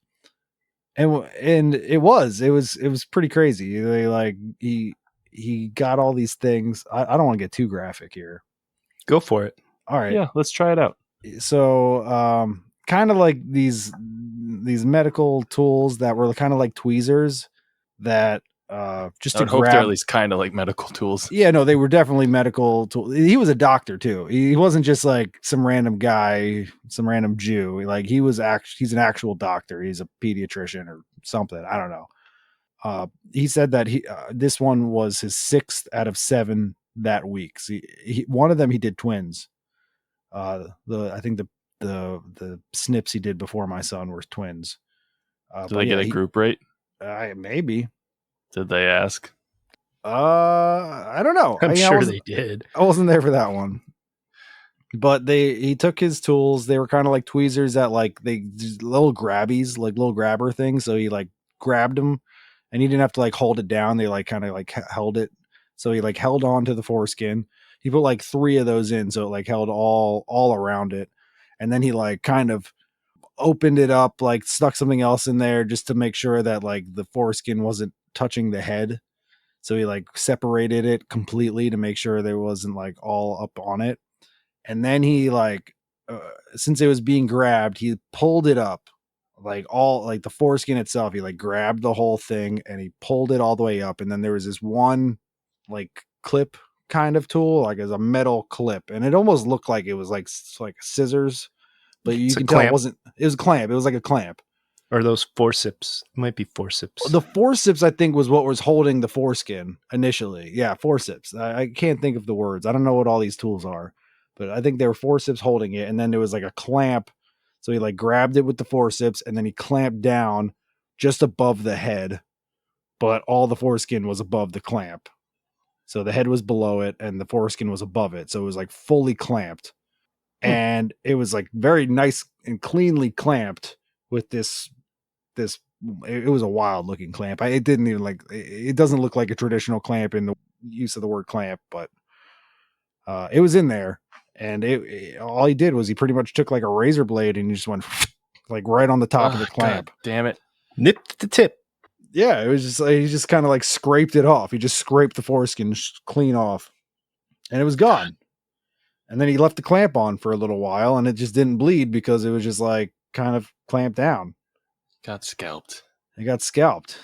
And it was pretty crazy. They like he got all these things. I don't want to get too graphic here. Go for it. All right. Yeah, let's try it out. So kind of like these medical tools that were kind of like tweezers that just I to would hope grab. they're at least kind of like medical tools. Yeah, no, they were definitely medical tools. He was a doctor too. He wasn't just like some random guy, some random Jew. Like he's an actual doctor. He's a pediatrician or something. I don't know. He said that this one was his 6th out of 7 that week. So one of them he did twins. I think the snips he did before my son were twins. Did they get a group rate? Maybe. Did they ask? I don't know. I'm sure they did. I wasn't there for that one. But he took his tools. They were kind of like tweezers that like just little grabbies, like little grabber things. So he like grabbed them, and he didn't have to like hold it down. They like kind of like held it. So he like held on to the foreskin. He put like 3 of those in, so it like held all around it. And then he like kind of opened it up, like stuck something else in there just to make sure that like the foreskin wasn't touching the head. So he like separated it completely to make sure there wasn't like all up on it. And then he like, since it was being grabbed, he pulled it up like all like the foreskin itself. He like grabbed the whole thing and he pulled it all the way up. And then there was this one like clip kind of tool, like as a metal clip. And it almost looked like it was like scissors, but you can tell it was a clamp. It was like a clamp. Or those forceps. It might be forceps. The forceps, I think, was what was holding the foreskin initially. Yeah, forceps. I can't think of the words. I don't know what all these tools are, but I think they were forceps holding it. And then there was like a clamp. So he like grabbed it with the forceps and then he clamped down just above the head, but all the foreskin was above the clamp. So the head was below it and the foreskin was above it. So it was like fully clamped. And it was like very nice and cleanly clamped with this it was a wild looking clamp. It didn't even like, it doesn't look like a traditional clamp in the use of the word clamp, but it was in there. And all he did was he pretty much took like a razor blade and he just went like right on the top of the clamp. God damn it. Nipped the tip. Yeah, it was just like, he just kind of like scraped it off. He just scraped the foreskin clean off and it was gone. And then he left the clamp on for a little while and it just didn't bleed because it was just like kind of clamped down. Got scalped. He got scalped.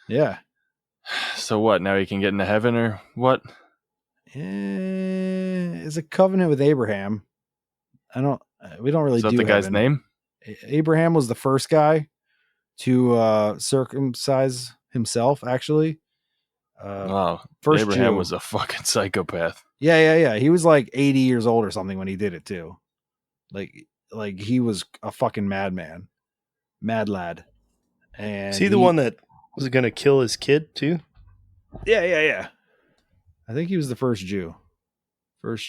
Yeah. So what? Now he can get into heaven or what? It's a covenant with Abraham. We don't really Is that do the guy's heaven. name? Abraham was the first guy to circumcise himself, actually. Wow. First Abraham Jew. was a fucking psychopath. Yeah. He was like 80 years old or something when he did it too. Like he was a fucking madman. Mad lad. And Is he the one that was going to kill his kid too? Yeah. I think he was the first Jew.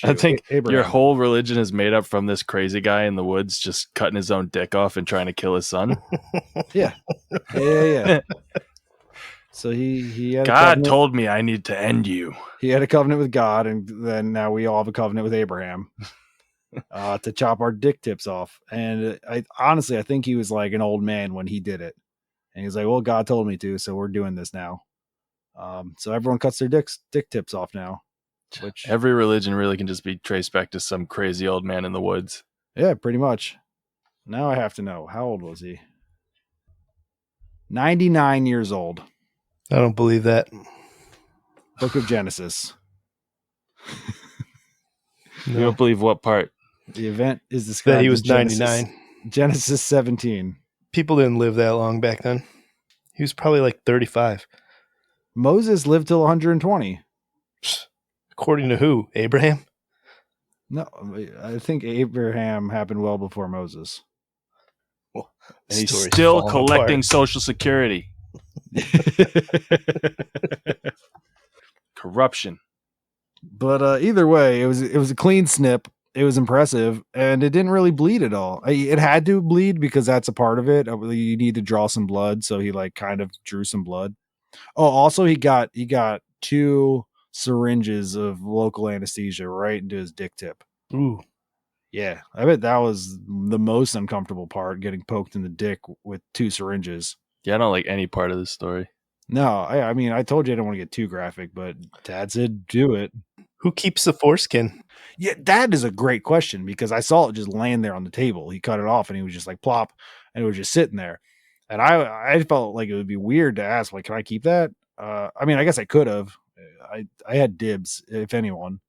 I think Abraham. your whole religion is made up from this crazy guy in the woods just cutting his own dick off and trying to kill his son. Yeah. So he had God told me I need to end you. He had a covenant with God, and then now we all have a covenant with Abraham to chop our dick tips off. And I honestly think he was like an old man when he did it. And he's like, well, God told me to, so we're doing this now. So everyone cuts their dick tips off now. Which every religion really can just be traced back to some crazy old man in the woods. Yeah, pretty much. Now I have to know. How old was he? 99 years old. I don't believe that. Book of Genesis. You No. don't believe what part? The event is described That he was in Genesis, 99. Genesis 17. People didn't live that long back then. He was probably like 35. Moses lived till 120. According to who? Abraham? No, I think Abraham happened well before Moses. Well, And he's story's still falling collecting apart. Social Security. Corruption. But either way, it was a clean snip. It was impressive, and it didn't really bleed at all. It had to bleed because that's a part of it. You need to draw some blood, so he like kind of drew some blood. Oh, also he got 2 syringes of local anesthesia right into his dick tip. Ooh. Yeah, I bet that was the most uncomfortable part, getting poked in the dick with 2 syringes. Yeah, I don't like any part of this story. No, I mean, I told you I don't want to get too graphic, but Dad said do it. Who keeps the foreskin? Yeah, that is a great question because I saw it just laying there on the table. He cut it off and he was just like plop, and it was just sitting there. And I felt like it would be weird to ask, like, can I keep that? I mean, I guess I could have. I had dibs, if anyone.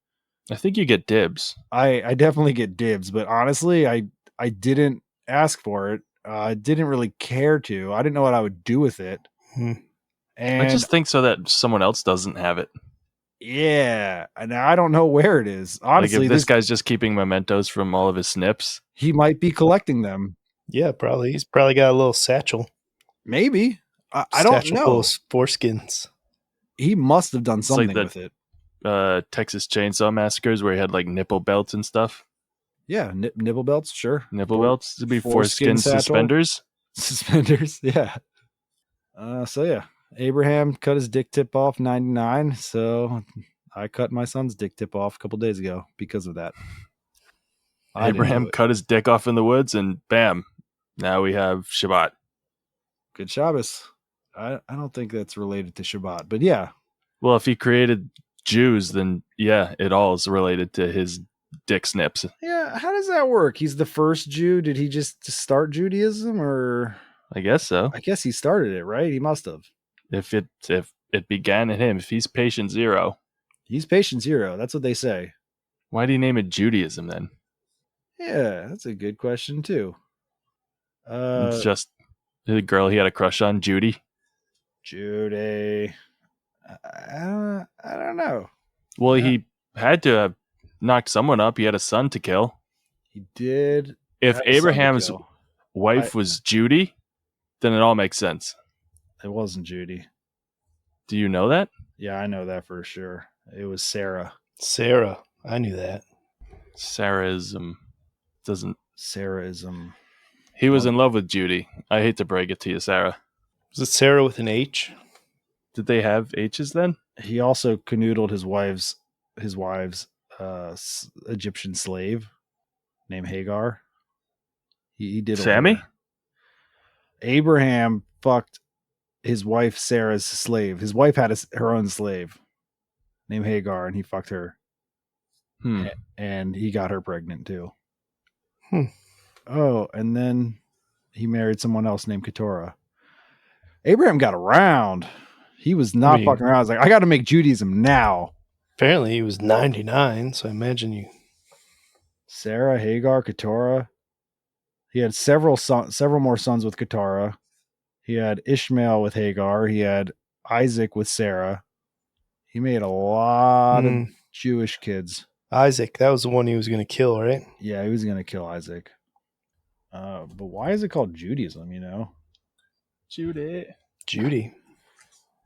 I think you get dibs. I definitely get dibs, but honestly, I didn't ask for it. I didn't really care to. I didn't know what I would do with it. Hmm. And I just think so that someone else doesn't have it. yeah, and I don't know where it is. Honestly, Like if this guy's just keeping mementos from all of his snips. he might be collecting them. Yeah, probably. He's probably got a little satchel. Maybe. I don't Satchel full know. of foreskins. He must have done like something the- with it. Texas Chainsaw Massacres where he had like nipple belts and stuff. Yeah, nipple belts, sure. Nipple For- belts? It'd be foreskin foreskin satchel? suspenders. Suspenders, yeah. So yeah, Abraham cut his dick tip off 99. So I cut my son's dick tip off a couple days ago because of that. I didn't do Abraham it. cut his dick off in the woods and bam, now we have Shabbat. Good Shabbos. I don't think that's related to Shabbat, but yeah. Well, if he created Jews, then yeah, it all is related to his dick snips. Yeah, how does that work? He's the first Jew. Did he just start Judaism, or I guess so. I guess he started it, right? He must have. If it began in him, if he's patient zero, He's patient zero. That's what they say. why do you name it Judaism then? Yeah, that's a good question too. It's just the girl he had a crush on, Judy. Judy. I don't know. Well, Yeah. he had to have knocked someone up. He had a son to kill. He did. If have a son to Abraham's kill. wife was Judy, then it all makes sense. It wasn't Judy. Do you know that? Yeah, I know that for sure. It was Sarah. Sarah. I knew that. Sarahism doesn't. Sarahism. He was in love with Judy. I hate to break it to you, Sarah. Was it Sarah with an H? Did they have H's then? He also canoodled his wife's Egyptian slave named Hagar. He did. Sammy? Abraham fucked his wife Sarah's slave. His wife had her own slave named Hagar, and he fucked her, and he got her pregnant too. Oh, and then he married someone else named Keturah. Abraham got around. He was not fucking around. I was like, I got to make Judaism now. Apparently he was 99, so I imagine you. Sarah, Hagar, Keturah. He had several more sons with Keturah. He had Ishmael with Hagar. He had Isaac with Sarah. He made a lot of Jewish kids. Isaac, that was the one he was going to kill, right? Yeah, he was going to kill Isaac. But why is it called Judaism, you know? Judy.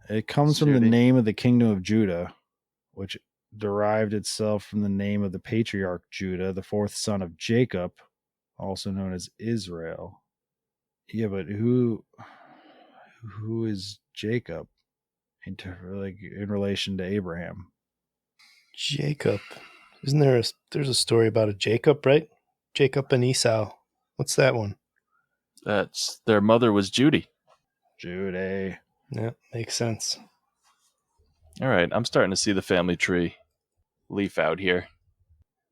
It comes from the name of the kingdom of Judah, which derived itself from the name of the patriarch Judah, the fourth son of Jacob, also known as Israel. Yeah, but who is Jacob in relation to Abraham? Jacob. Isn't there's a story about a Jacob, right? Jacob and Esau. What's that one? That's their mother was Judy. Judy. Yeah, makes sense. All right, I'm starting to see the family tree leaf out here.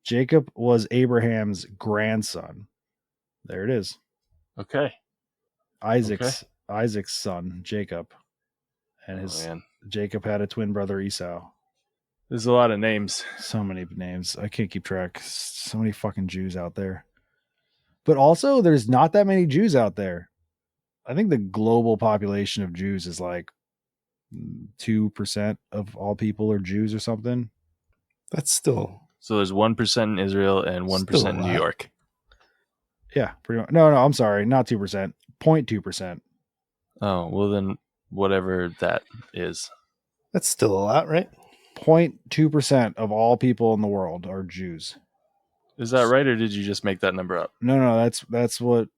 Jacob was Abraham's grandson. There it is. Okay. Isaac's son, Jacob. And Oh, man. Jacob had a twin brother, Esau. There's a lot of names. So many names. I can't keep track. So many fucking Jews out there. But also, there's not that many Jews out there. I think the global population of Jews is like 2% of all people are Jews or something. That's still So there's 1% in Israel and 1% in New York. Yeah, pretty much. No, I'm sorry. Not 2%. 0.2%. Oh, well then whatever that is. That's still a lot, right? 0.2% of all people in the world are Jews. Is that right, or did you just make that number up? No, that's what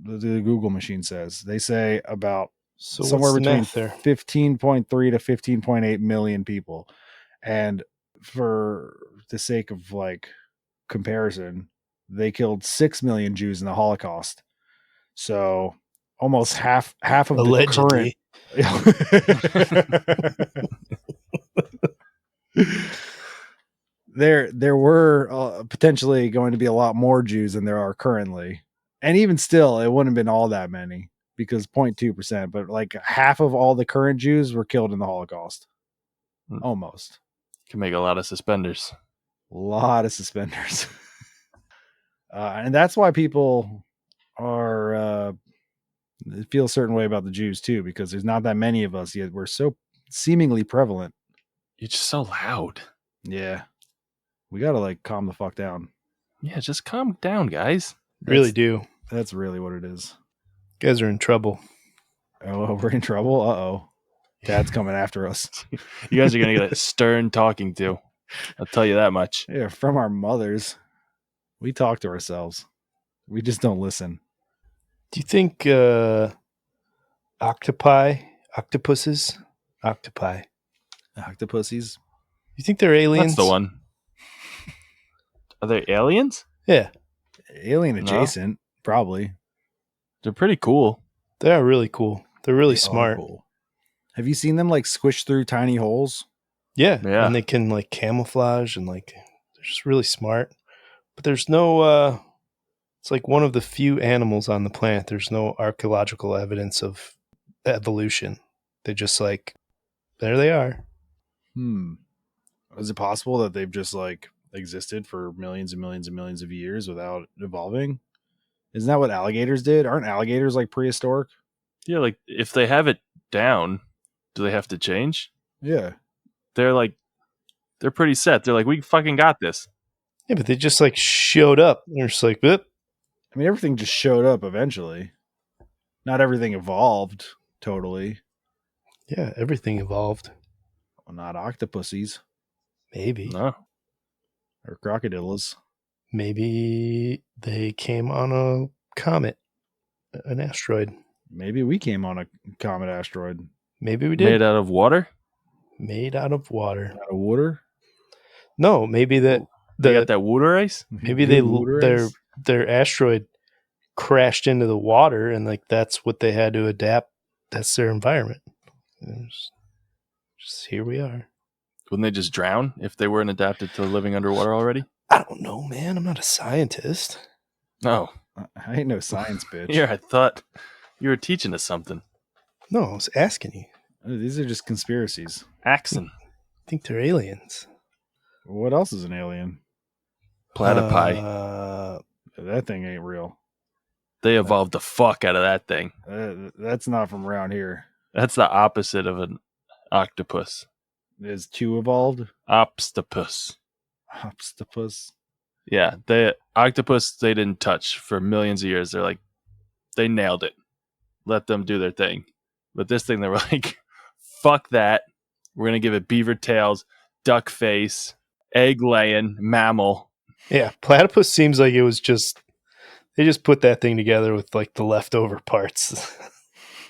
the Google machine says. They say about So somewhere what's the between math there? 15.3 to 15.8 million people. And for the sake of like comparison, they killed 6 million Jews in the Holocaust. So almost half of Allegedly. There were potentially going to be a lot more Jews than there are currently. And even still, it wouldn't have been all that many because 0.2%, but like half of all the current Jews were killed in the Holocaust. Almost. Can make a lot of suspenders. A lot of suspenders. And that's why people are feel a certain way about the Jews too, because there's not that many of us yet. We're so seemingly prevalent. You're just so loud. Yeah. We got to like calm the fuck down. Yeah, just calm down, guys. Really do. That's really what it is. You guys are in trouble. Oh, we're in trouble. Uh-oh. Dad's coming after us. You guys are going to get a stern talking to. I'll tell you that much. Yeah, from our mothers. We talk to ourselves. We just don't listen. Do you think octopuses, Octopussies? you think they're aliens? That's the one. Are they aliens? Yeah, Alien adjacent, probably. They're pretty cool. they are really cool. They're really They are smart. cool. Have you seen them like squish through tiny holes? Yeah, Yeah. and they can like camouflage and like they're just really smart. But there's no it's like one of the few animals on the planet. There's no archaeological evidence of evolution. They just like there they are. Is it possible that they've just like existed for millions and millions and millions of years without evolving? Isn't that what alligators did? Aren't alligators like prehistoric? Yeah, like if they have it down, do they have to change? Yeah. They're pretty set. They're like, we fucking got this. Yeah, but they just like showed up. They're just like, "Boop." I mean, everything just showed up eventually. Not everything evolved totally. Yeah, everything evolved. Well, not octopuses Maybe. No. or crocodiles. Maybe they came on a comet, an asteroid. Maybe we came on a comet asteroid Maybe we did. Made out of water? Made out of water. out of water. No, maybe that They got that water ice? maybe Good water ice? their asteroid crashed into the water and like that's what they had to adapt. That's their environment. And just here we are. Wouldn't they just drown if they weren't adapted to living underwater already? I don't know, man. I'm not a scientist. No. I ain't no science bitch. Here, I thought you were teaching us something. No, I was asking you. These are just conspiracies. Axon. I think they're aliens. What else is an alien? Platypi. That thing ain't real. They evolved the fuck out of that thing. That's not from around here. That's the opposite of an octopus. Is two evolved? Opstopus. Octopus. Yeah, the octopus they didn't touch for millions of years. They're like, they nailed it. Let them do their thing. But this thing, they were like, fuck that. We're gonna give it beaver tails, duck face, egg laying, mammal. Yeah, platypus seems like it was just they just put that thing together with like the leftover parts.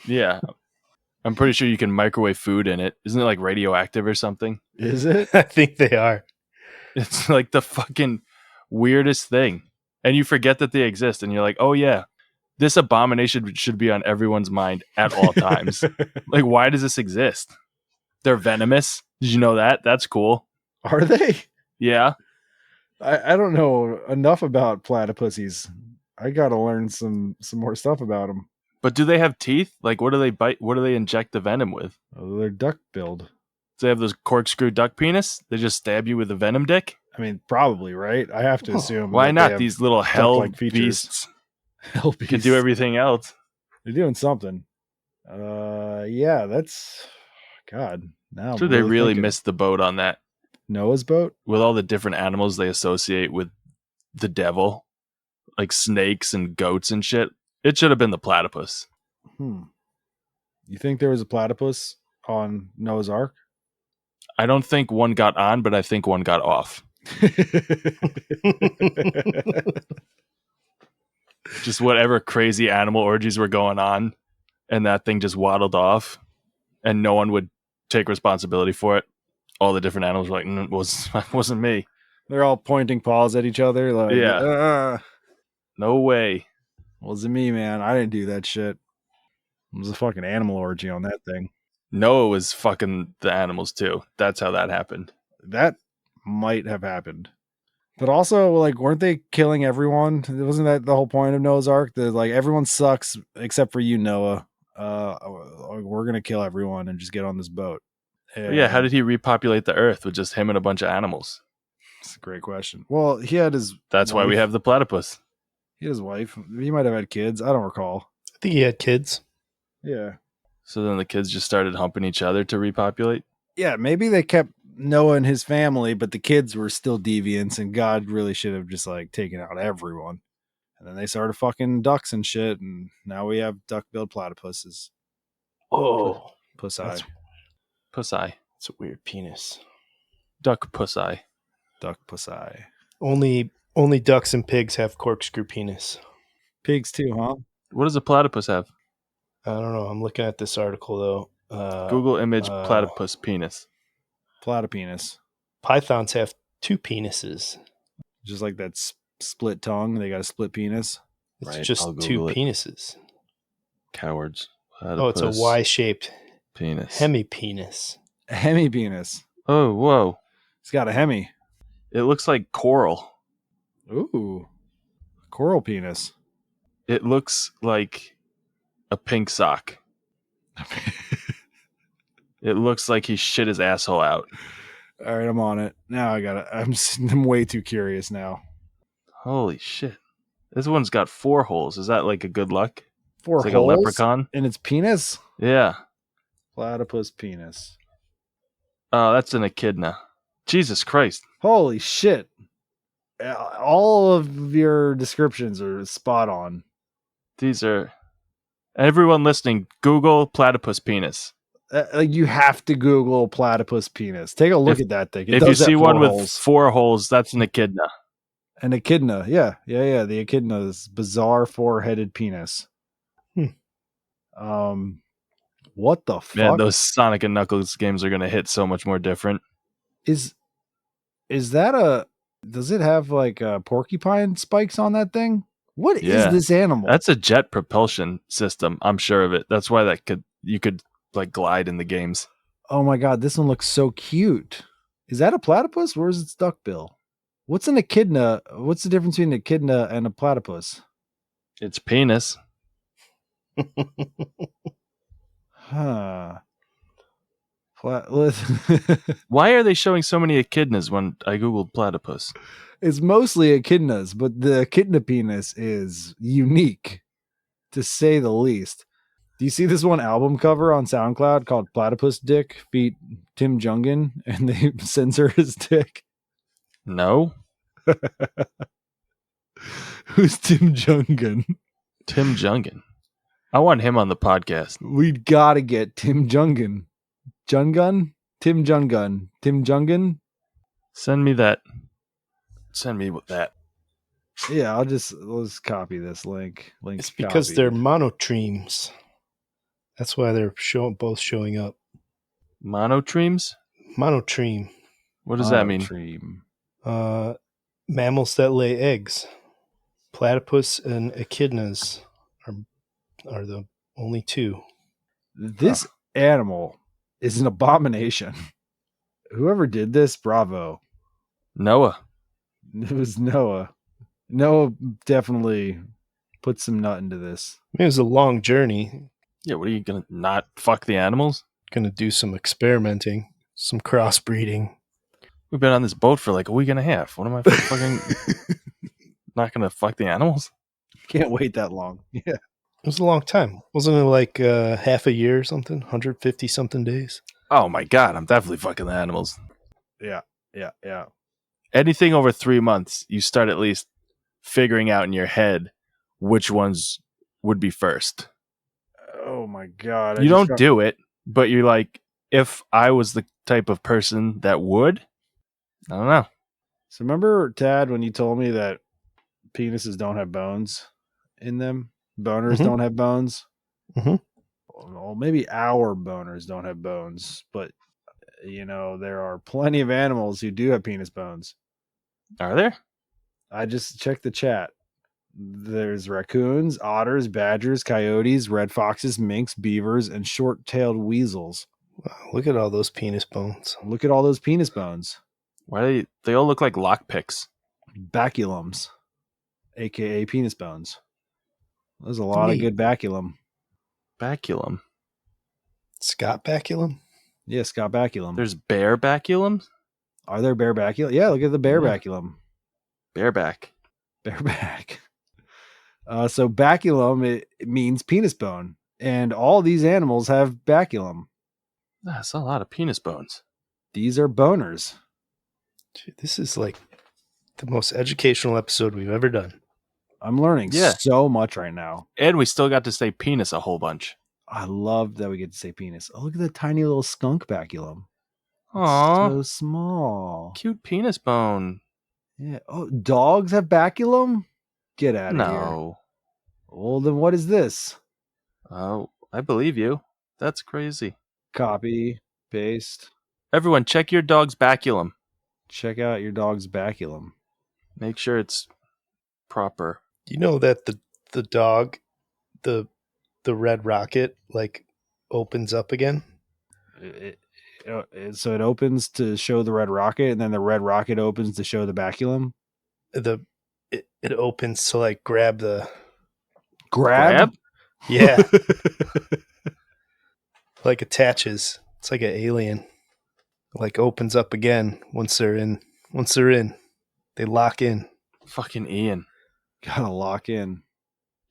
Yeah, I'm pretty sure you can microwave food in it. Isn't it like radioactive or something? Is it? I think they are. It's like the fucking weirdest thing. And you forget that they exist. And you're like, oh, yeah, this abomination should be on everyone's mind at all times. Like, why does this exist? They're venomous. Did you know that? That's cool. Are they? Yeah. I don't know enough about platypuses. I gotta learn some more stuff about them. But do they have teeth? Like, what do they bite? What do they inject the venom with? Oh, they're duck-billed. Do they have those corkscrew duck penis? They just stab you with a venom dick? I mean, probably, right? I have to assume. Why that they not? have These little hell duck-like features. beasts hell can beasts. do everything else. They're doing something. Yeah, that's God. Now Sure, I'm they really thinking. missed the boat on that. Noah's boat. With all the different animals they associate with the devil, like snakes and goats and shit. It should have been the platypus. You think there was a platypus on Noah's Ark? I don't think one got on, but I think one got off. Just whatever crazy animal orgies were going on, and that thing just waddled off, and no one would take responsibility for it. All the different animals were like, it wasn't me. They're all pointing paws at each other. Like, Yeah. No way. Wasn't me, man. I didn't do that shit. It was a fucking animal orgy on that thing. Noah was fucking the animals too. That's how that happened. That might have happened. But also, like, weren't they killing everyone? Wasn't that the whole point of Noah's Ark? That like everyone sucks except for you, Noah. We're gonna kill everyone and just get on this boat. But yeah, how did he repopulate the earth with just him and a bunch of animals? That's a great question. Well, he had his. That's why we have the platypus. He had his wife. He might have had kids. I don't recall. I think he had kids. Yeah. So then the kids just started humping each other to repopulate? Yeah, maybe they kept Noah and his family, but the kids were still deviants, and God really should have just like taken out everyone. And then they started fucking ducks and shit, and now we have duck-billed platypuses. Oh, Pussy. Pussy. it's a weird penis. Duck pussy. Duck pussy. Only ducks and pigs have corkscrew penis. Pigs too, huh? What does a platypus have? I don't know. I'm looking at this article though. Google image platypus penis. Platypenis. Pythons have 2 penises. Just like that split tongue. They got a split penis. It's Right, just I'll 2 Google it. penises. Cowards. Oh, it's a Platypus Y-shaped penis. hemipenis. A hemipenis. Oh, whoa. It's got a hemi. It looks like coral. Ooh. Coral penis. It looks like a pink sock. It looks like he shit his asshole out. All right, I'm on it. Now I'm way too curious now. Holy shit. This one's got 4 holes. Is that like a good luck? 4 It's like holes a leprechaun? in its penis? Yeah. Platypus penis. Oh, that's an echidna. Jesus Christ. Holy shit. All of your descriptions are spot on. These are... Everyone listening, Google platypus penis. You have to Google platypus penis. Take a look at that thing. It If you does have see 4 one with holes. 4 holes, that's an echidna. An echidna. Yeah. The echidna's bizarre 4-headed penis. What the fuck? Man, those Sonic and Knuckles games are going to hit so much more different. Is that does it have like porcupine spikes on that thing? What is Yeah. this animal? That's a jet propulsion system. I'm sure of it. That's why you could like glide in the games. Oh my god, this one looks so cute. Is that a platypus? Where's its duckbill? What's an echidna? What's the difference between an echidna and a platypus? It's penis. Huh. Why are they showing so many echidnas when I googled platypus? It's mostly echidnas, but the echidna penis is unique, to say the least. Do you see this one album cover on SoundCloud called Platypus Dick feat Tim Jungen, and they censor his dick? No. Who's Tim Jungen? Tim Jungen. I want him on the podcast. We gotta get Tim Jungen. Jungun? Tim Jungun. Tim Jungen? Send me that. Send me that. Yeah, let's copy this link. Link It's because copied. they're monotremes. That's why they're both showing up. Monotremes? Monotreme. What does that mean? Monotremes. Mammals that lay eggs. Platypus and echidnas are the only 2. This animal is an abomination. Whoever did this, bravo. Noah. It was Noah. Noah definitely Put some nut into this. It was a long journey. Yeah, what are you gonna not fuck the animals? Gonna do some experimenting, some crossbreeding. We've been on this boat for like a week and a half. What am I fucking not gonna fuck the animals? Can't wait that long. Yeah. It was a long time. Wasn't it like half a year or something? 150 something days? Oh my god, I'm definitely fucking the animals. Yeah. Anything over 3 months, you start at least figuring out in your head which ones would be first. Oh my god. You don't do it, but you're like, if I was the type of person that would, I don't know. So remember, Tad, when you told me that penises don't have bones in them? Boners don't have bones? Mhm. Well, maybe our boners don't have bones, but there are plenty of animals who do have penis bones. Are there? I just checked the chat. There's raccoons, otters, badgers, coyotes, red foxes, minks, beavers, and short-tailed weasels. Wow, look at all those penis bones. Look at all those penis bones. Why they all look like lockpicks? Baculums, aka penis bones. There's a lot of Neat. good baculum. Baculum. Scott baculum? Yeah, Scott baculum. There's bear baculums? Are there bear baculum? Yeah, look at the bear Yeah. baculum. Bareback. Bareback. So baculum, it means penis bone. And all these animals have baculum. That's a lot of penis bones. These are boners. Dude, this is like the most educational episode we've ever done. I'm learning Yeah. so much right now. And we still got to say penis a whole bunch. I love that we get to say penis. Oh, look at the tiny little skunk baculum. Aw, So small. cute penis bone. Yeah. Oh, dogs have baculum? Get out of here. No. Well, then what is this? Oh, I believe you. That's crazy. Copy, paste. Everyone, check your dog's baculum. Check out your dog's baculum. Make sure it's proper. You know that the dog, the red rocket, like opens up again? So it opens to show the red rocket, and then the red rocket opens to show the baculum. It opens to like grab the Grab? yeah, like attaches. It's like an alien. Like opens up again once they're in. Once they're in, they lock in. Fucking Ian. Gotta lock in.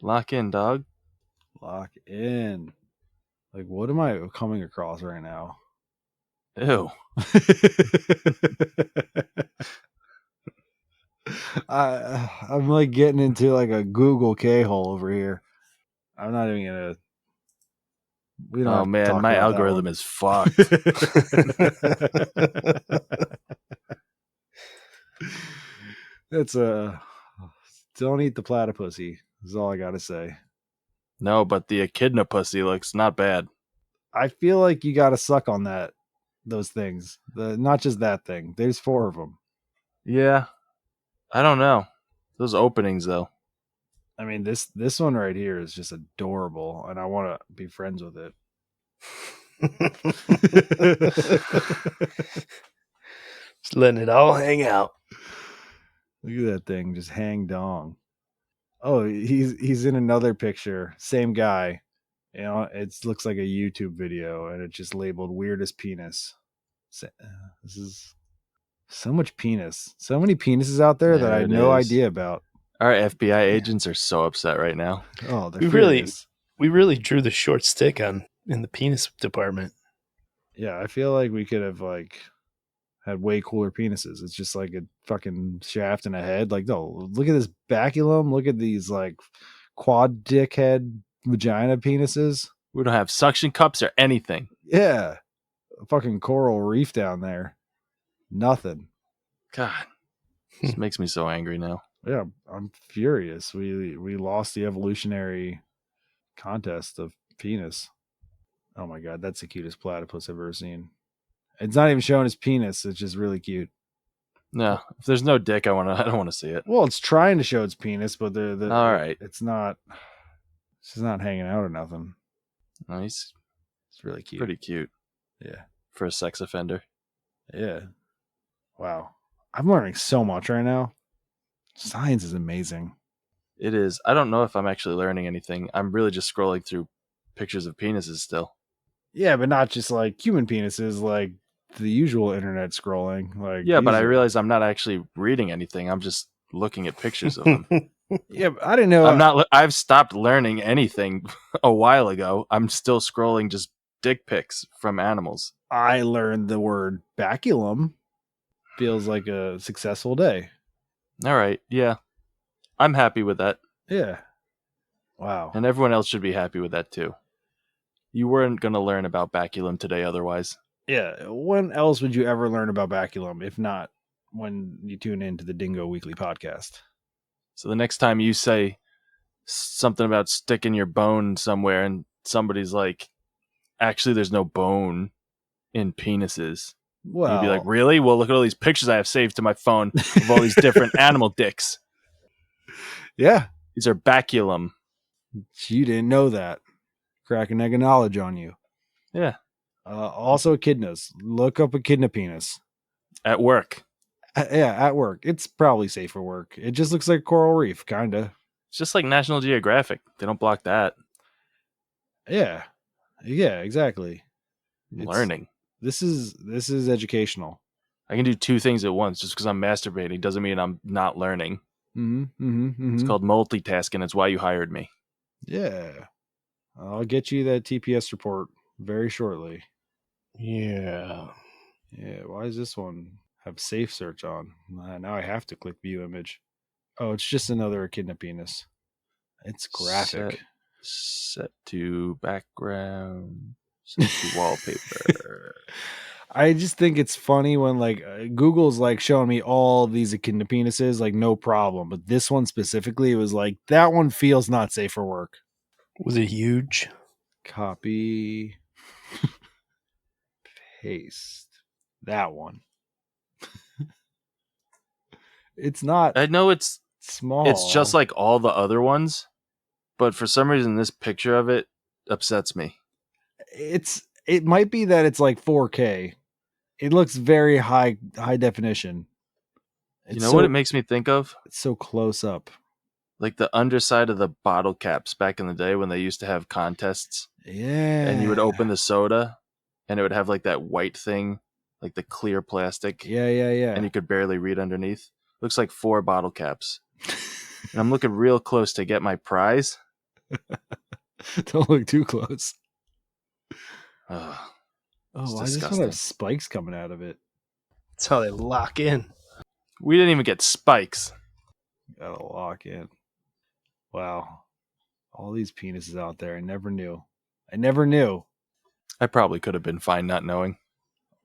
Lock in, dog. Lock in. Like, what am I coming across right now? Ew. I'm like getting into like a Google K-hole over here. I'm not even gonna. We don't have Oh to man, talk my about that algorithm one. is fucked. It's don't eat the platypussy. Is all I gotta say. No, but the echidna pussy looks not bad. I feel like you gotta suck on those things. Not just that thing. There's 4 of them. Yeah. I don't know. Those openings though. I mean, this one right here is just adorable, and I want to be friends with it. Just letting it all hang out. Look at that thing, just hang dong. Oh, he's in another picture, same guy. You know, it looks like a YouTube video, and it's just labeled weirdest penis. This is so much penis, so many penises out there that There I had it no is. idea about. Our FBI agents are so upset right now. Oh, they're We really- furious. We really drew the short stick in the penis department. Yeah, I feel like we could have like had way cooler penises. It's just like a fucking shaft and a head. Like, no, look at this baculum. Look at these like quad dick head vagina penises. We don't have suction cups or anything. Yeah, a fucking coral reef down there. Nothing. God. This makes me so angry now. Yeah, I'm furious. We lost the evolutionary contest of penis. Oh my god, that's the cutest platypus I've ever seen. It's not even showing his penis. It's just really cute. No, if there's no dick, I don't want to see it. Well, it's trying to show its penis, but All right. it's not. It's just not hanging out or nothing. No, he's It's really cute. pretty cute Yeah. for a sex offender. Yeah. Wow. I'm learning so much right now. Science is amazing. It is. I don't know if I'm actually learning anything. I'm really just scrolling through pictures of penises still. Yeah, but not just like human penises, like the usual internet scrolling. Like Yeah, but these I are- realize I'm not actually reading anything. I'm just looking at pictures of them. Yeah, but I didn't know. I've stopped learning anything a while ago. I'm still scrolling just dick pics from animals. I learned the word baculum. Feels like a successful day. All right. Yeah. I'm happy with that. Yeah. Wow. And everyone else should be happy with that too. You weren't going to learn about baculum today otherwise. Yeah. When else would you ever learn about baculum if not when you tune into the Dingo Weekly podcast? So the next time you say something about sticking your bone somewhere and somebody's like, actually, there's no bone in penises. Well, You'd be like, really? Well, look at all these pictures I have saved to my phone of all these different animal dicks. yeah. These are baculum. You didn't know that. Crack an egg of knowledge on you. Yeah. Also, echidnas. Look up echidna penis. At work. Yeah, at work. It's probably safe for work. It just looks like a coral reef, kind of. It's just like National Geographic. They don't block that. Yeah. Yeah, exactly. Learning. This is educational. I can do two things at once. Just because I'm masturbating doesn't mean I'm not learning. It's called multitasking. It's why you hired me. Yeah. I'll get you that TPS report very shortly. Yeah. Yeah. Why does this one have safe search on? Now I have to click view image. Oh, it's just another echidna penis. It's graphic. Set to background. Set to wallpaper. I just think it's funny when like Google's like showing me all these echidna penises, like no problem. But this one specifically, it was like that one feels not safe for work. Was it huge? Copy, paste that one. It's not I know it's small. It's just like all the other ones, but for some reason this picture of it upsets me. It might be that it's like 4K. It looks very high definition. You know what it makes me think of? It's so close up. Like the underside of the bottle caps back in the day when they used to have contests. Yeah. And you would open the soda and it would have like that white thing, like the clear plastic. Yeah. And you could barely read underneath. Looks like 4 bottle caps. And I'm looking real close to get my prize. Don't look too close. Ugh, Oh, why does this disgusting. one have spikes coming out of it? That's how they lock in. We didn't even get spikes. Gotta lock in. Wow. All these penises out there. I never knew. I probably could have been fine not knowing.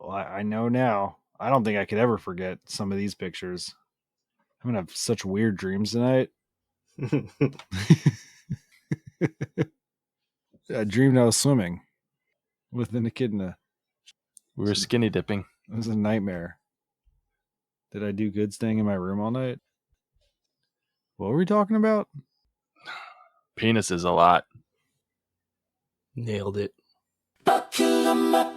Well, I know now. I don't think I could ever forget some of these pictures. I'm gonna have such weird dreams tonight. I dreamed I was swimming with an echidna. We were skinny dipping. It was a nightmare. Did I do good staying in my room all night? What were we talking about? Penises a lot. Nailed it. Baculum,